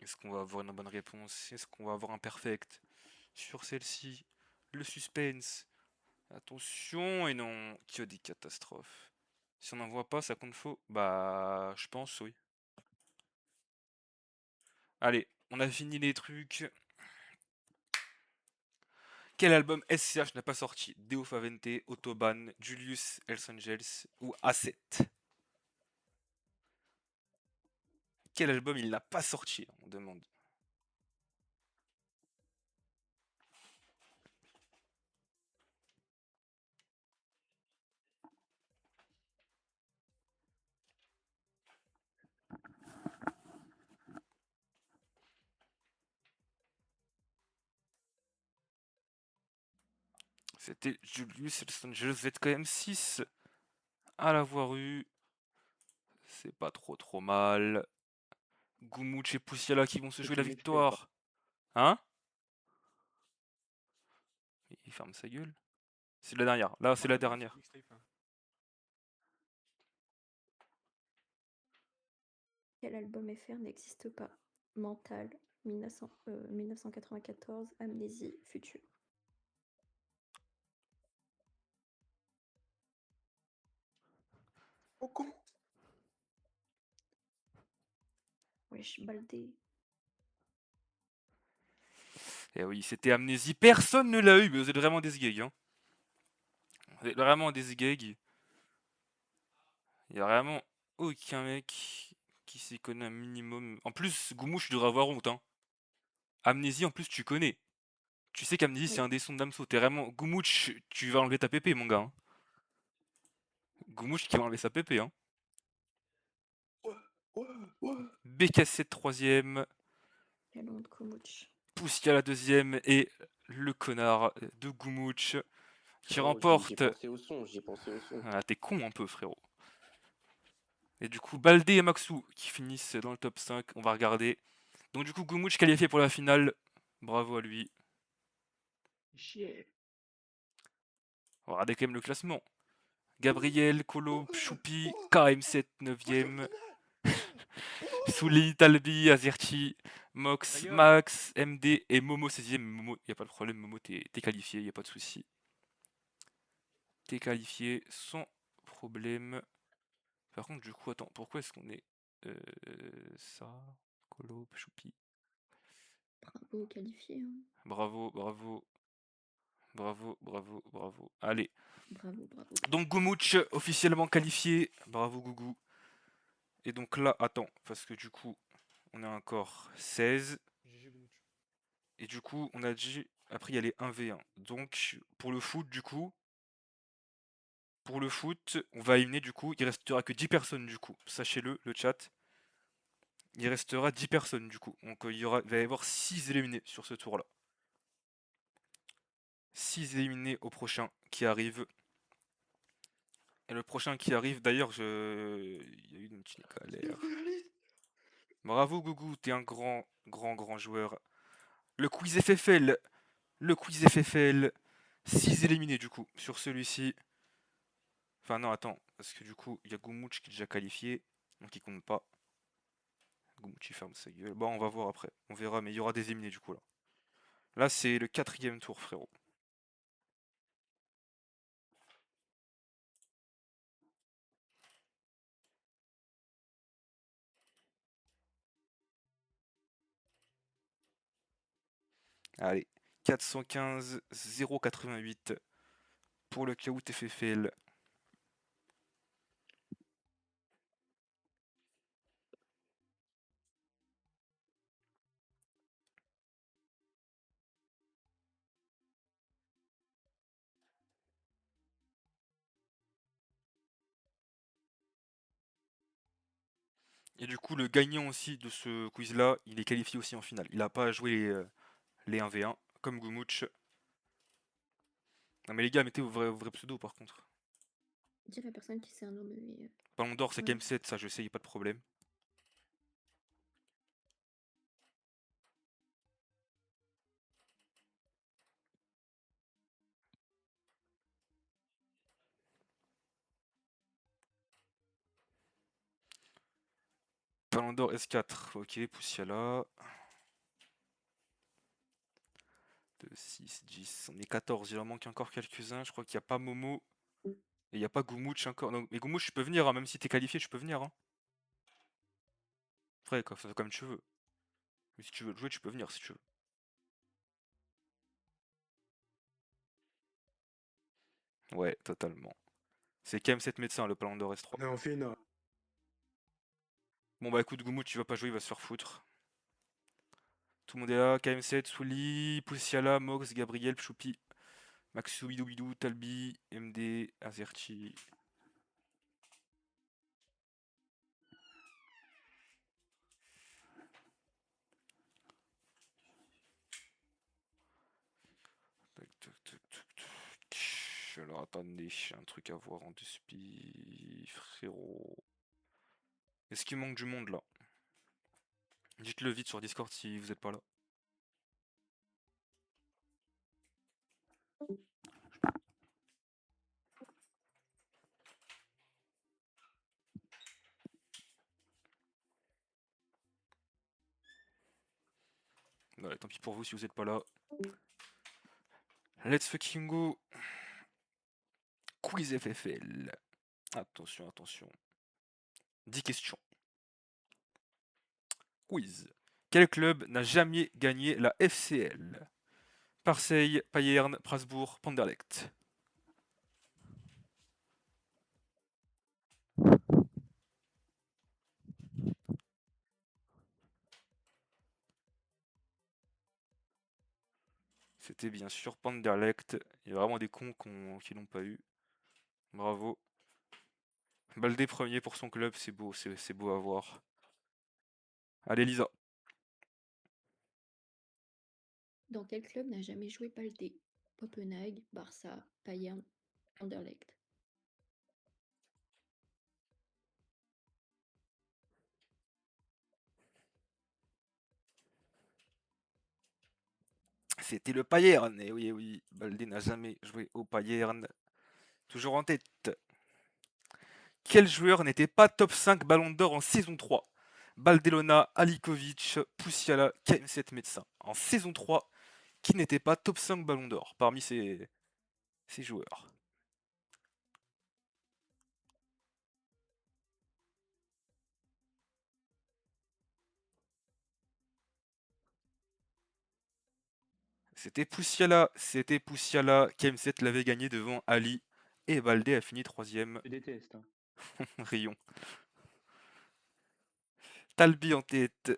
Est-ce qu'on va avoir une bonne réponse? Est-ce qu'on va avoir un perfect sur celle-ci? Le suspense. Attention, et non, qu'il y a des catastrophes. Si on n'en voit pas, ça compte faux. Bah, je pense, oui. Allez, on a fini les trucs. Quel album SCH n'a pas sorti? Deo Favente, Autobahn, Julius, Hells Angels ou A7? Quel album il n'a pas sorti? On demande. C'était Julius, Hells Angels, vous êtes quand même 6 à l'avoir eu. C'est pas trop mal. Gumouch et Poussiala qui vont se jouer la victoire. Hein? Il ferme sa gueule. C'est la dernière. Là, c'est la dernière. Quel album FR n'existe pas? Mental, 1994, Amnésie, Futur. Oh, con. Wesh, Baldé. Et oui, c'était Amnésie. Personne ne l'a eu, mais vous êtes vraiment des gags. Hein. Vous êtes vraiment des gags. Il n'y a vraiment aucun mec qui s'y connaît un minimum. En plus, Goumouche, tu devrais avoir honte. Hein. Amnésie, en plus, tu connais. Tu sais qu'Amnésie, c'est un des sons de Damso. T'es vraiment. Goumouche, tu vas enlever ta pépé, mon gars. Hein. Goumouche qui va enlever sa pépé. Hein. BK7 3ème. Quelle honte, Komouch. Poussia la 2ème. Et le connard de Goumouche qui remporte. J'ai pensé au son, j'ai pensé au son. Ah, t'es con un peu, frérot. Et du coup, Baldé et Maxou qui finissent dans le top 5. On va regarder. Donc du coup, Goumouch qualifié pour la finale. Bravo à lui. Chier. On va regarder quand même le classement. Gabriel, Kolo, Choupi, KM7 9ème. Souli, Talbi, Azerti, Mox, Max, MD et Momo 16ème. Momo, y a pas de problème, Momo, t'es qualifié, y a pas de souci. T'es qualifié sans problème. Par contre, du coup, attends, pourquoi est-ce qu'on est ça, Kolo, Choupi. Bravo, qualifié. Hein. Bravo, bravo. Bravo, bravo, bravo. Allez. Bravo, bravo. Donc Goumouch officiellement qualifié. Bravo Gougou. Et donc là, attends, parce que du coup, on a encore 16. Et du coup, on a dit, après il y a les 1v1. Donc, pour le foot, du coup, on va éliminer, du coup, il restera que 10 personnes, du coup. Sachez-le, le chat. Il restera 10 personnes, du coup. Donc, il va y avoir 6 éliminés sur ce tour-là. 6 éliminés au prochain qui arrive. Et le prochain qui arrive, d'ailleurs, il y a eu une petite galère. Bravo Gougou, t'es un grand joueur. Le quiz FFL. Le quiz FFL. 6 éliminés du coup sur celui-ci. Enfin non, attends, parce que du coup, il y a Goumouch qui est déjà qualifié, donc il compte pas. Goumouch il ferme sa gueule. Bon, on va voir après. On verra, mais il y aura des éliminés du coup là. Là, c'est le 4e tour, frérot. Allez, 415 088 pour le Kahoot FFL. Et du coup, le gagnant aussi de ce quiz-là, il est qualifié aussi en finale. Il n'a pas à jouer les 1v1, comme Goumouch. Non mais les gars, mettez vos vrais pseudos par contre. Dis à la personne qui sait un nom, mais. Ballon d'or, c'est Ouais. Game 7, ça je sais, y a pas de problème. Ballon d'or S4, ok, Poussiala. 2, 6, 10, on est 14, il en manque encore quelques-uns. Je crois qu'il n'y a pas Momo. Et il n'y a pas Goumouch encore. Non, mais Goumouch, tu peux venir, hein, même si t'es qualifié, tu peux venir. Hein. Après, quoi, ça fait comme tu veux. Mais si tu veux jouer, tu peux venir si tu veux. Ouais, totalement. C'est KM7 médecin, le Ballon d'or S3. On fait une. Bon bah écoute, Goumouch, tu vas pas jouer, il va se faire foutre. Tout le monde est là, KM7, Souli, Poussiala, Mox, Gabriel, Choupi, Maxou, Bidou Bidou, Talbi, MD, Azerchi. Tac, tac, tac, tac, tac. Alors attendez, j'ai un truc à voir en desspi, frérot. Est-ce qu'il manque du monde là? Dites-le vite sur Discord si vous êtes pas là. Ouais, tant pis pour vous si vous êtes pas là. Let's fucking go. Quiz FFL. Attention, attention. 10 questions. Quiz. Quel club n'a jamais gagné la FCL? Marseille, Payerne, Strasbourg, Panderlecht. C'était bien sûr Panderlecht. Il y a vraiment des cons qui l'ont pas eu. Bravo. Baldé premier pour son club, c'est beau à voir. Allez Lisa. Dans quel club n'a jamais joué Baldé? Copenhague, Barça, Bayern, Anderlecht. C'était le Payerne. Et oui, oui, Baldé n'a jamais joué au Payerne. Toujours en tête. Quel joueur n'était pas top 5 Ballon d'Or en saison 3? Baldelona, Alikovic, Poussiala, KM7 médecin. En saison 3, qui n'était pas top 5 Ballon d'Or parmi ces joueurs? C'était Poussiala, KM7 l'avait gagné devant Ali et Baldé a fini 3ème. Je déteste. Hein. Rion. Talbi en tête.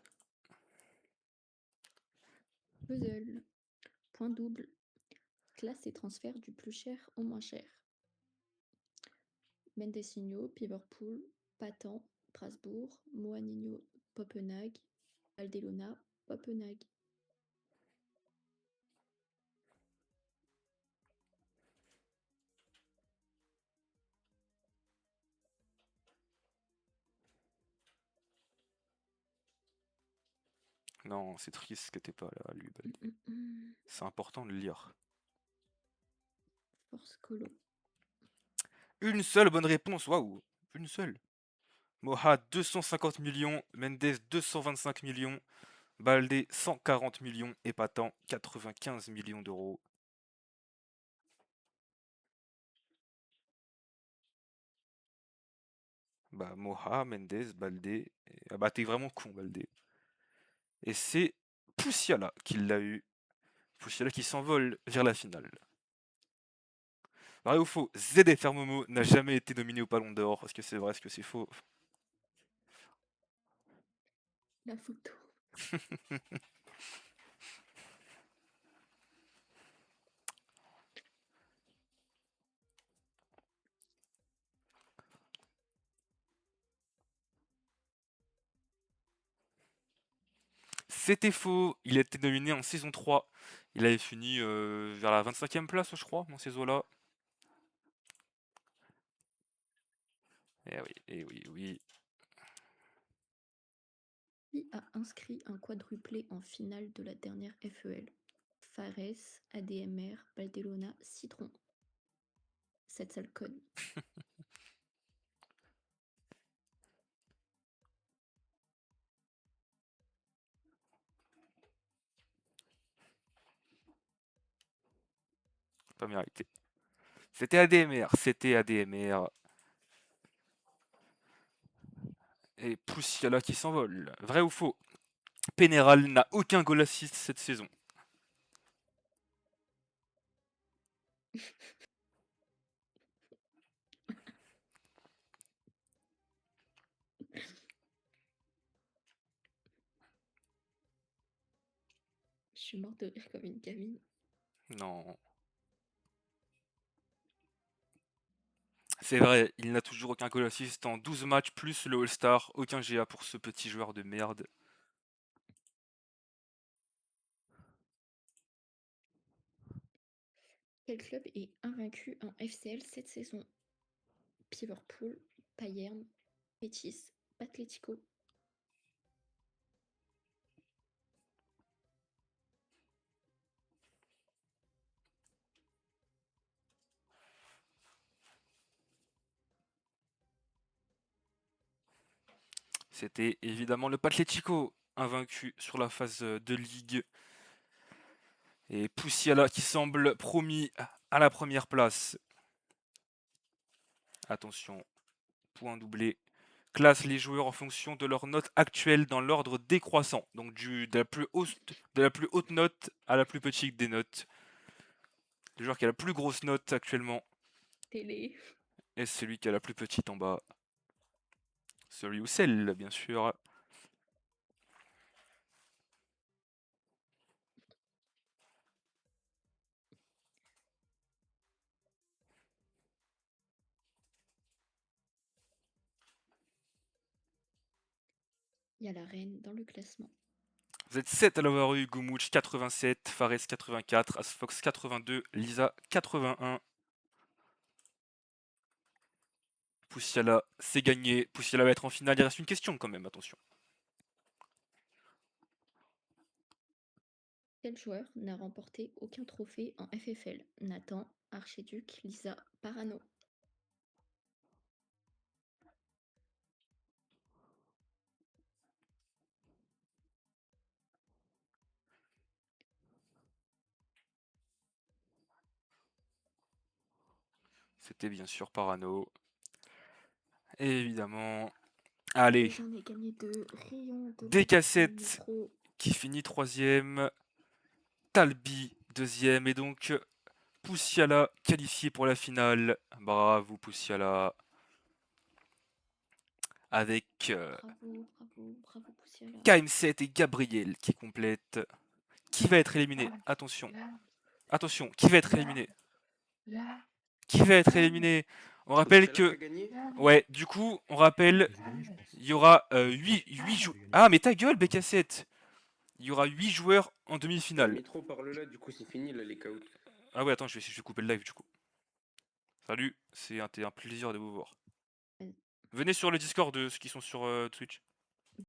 Puzzle. Point double. Classe et transfert du plus cher au moins cher. Mendesino, Liverpool, Patan, Strasbourg, Moanino, Copenhague, Aldelona, Copenhague. Non, c'est triste que t'es pas là, lui. Balde. C'est important de le lire. Force colo. Une seule bonne réponse, waouh. Une seule. Moha 250 millions, Mendes 225 millions, Baldé 140 millions et Patan 95 millions d'euros. Bah Moha, Mendes, Baldé. Ah bah t'es vraiment con Baldé. Et c'est Poussiala qui l'a eu. Poussiala qui s'envole vers la finale. Vrai ou faux, ZFR Momo n'a jamais été nominé au Ballon d'Or. Est-ce que c'est vrai, est-ce que c'est faux? La photo. C'était faux, il a été nominé en saison 3. Il avait fini vers la 25e place, je crois, dans ces eaux-là. Eh oui, eh oui, oui. Qui a inscrit un quadruplé en finale de la dernière FEL? Fares, ADMR, Baldelona, Citron. Cette sale conne. Pas mérité. C'était ADMR, c'était ADMR. Et Poussiala qui s'envole. Vrai ou faux? Pénéral n'a aucun goal assist cette saison. Je suis morte de rire comme une gamine. Non. C'est vrai, il n'a toujours aucun goal assist en 12 matchs plus le All-Star. Aucun GA pour ce petit joueur de merde. Quel club est invaincu en FCL cette saison? Liverpool, Bayern, Betis, Atlético. C'était évidemment le Atlético, invaincu sur la phase de Ligue. Et Poussiala qui semble promis à la première place. Attention, point doublé. Classe les joueurs en fonction de leur note actuelle dans l'ordre décroissant. Donc de la plus haute note à la plus petite des notes. Le joueur qui a la plus grosse note actuellement Télé. est celui qui a la plus petite en bas. Celui ou celle, bien sûr. Il y a la reine dans le classement. Vous êtes 7 à l'avoir eu, Gumouch 87, Fares 84, Asfox 82, Lisa 81. Poussiala, c'est gagné. Poussiala va être en finale. Il reste une question quand même, attention. Quel joueur n'a remporté aucun trophée en FFL? Nathan, Archiduc, Lisa, Parano. C'était bien sûr Parano. Et évidemment. Allez. J'en ai gagné 2. Rayon de Des cassettes qui finit 3ème. Talbi 2ème. Et donc Poussiala qualifié pour la finale. Bravo Poussiala. Avec bravo Poussiala. KM7 et Gabriel qui complètent. Qui va être éliminé? Attention. Attention, qui va être éliminé? Qui va être éliminé? On rappelle que... Ouais, du coup, on rappelle... Il y aura 8 joueurs... Ah, mais ta gueule, BK7! Il y aura 8 joueurs en demi-finale. Métro parle là, du coup c'est fini là les KO. Ah ouais, attends, je vais couper le live du coup. Salut, c'est un plaisir de vous voir. Venez sur le Discord de ceux qui sont sur Twitch.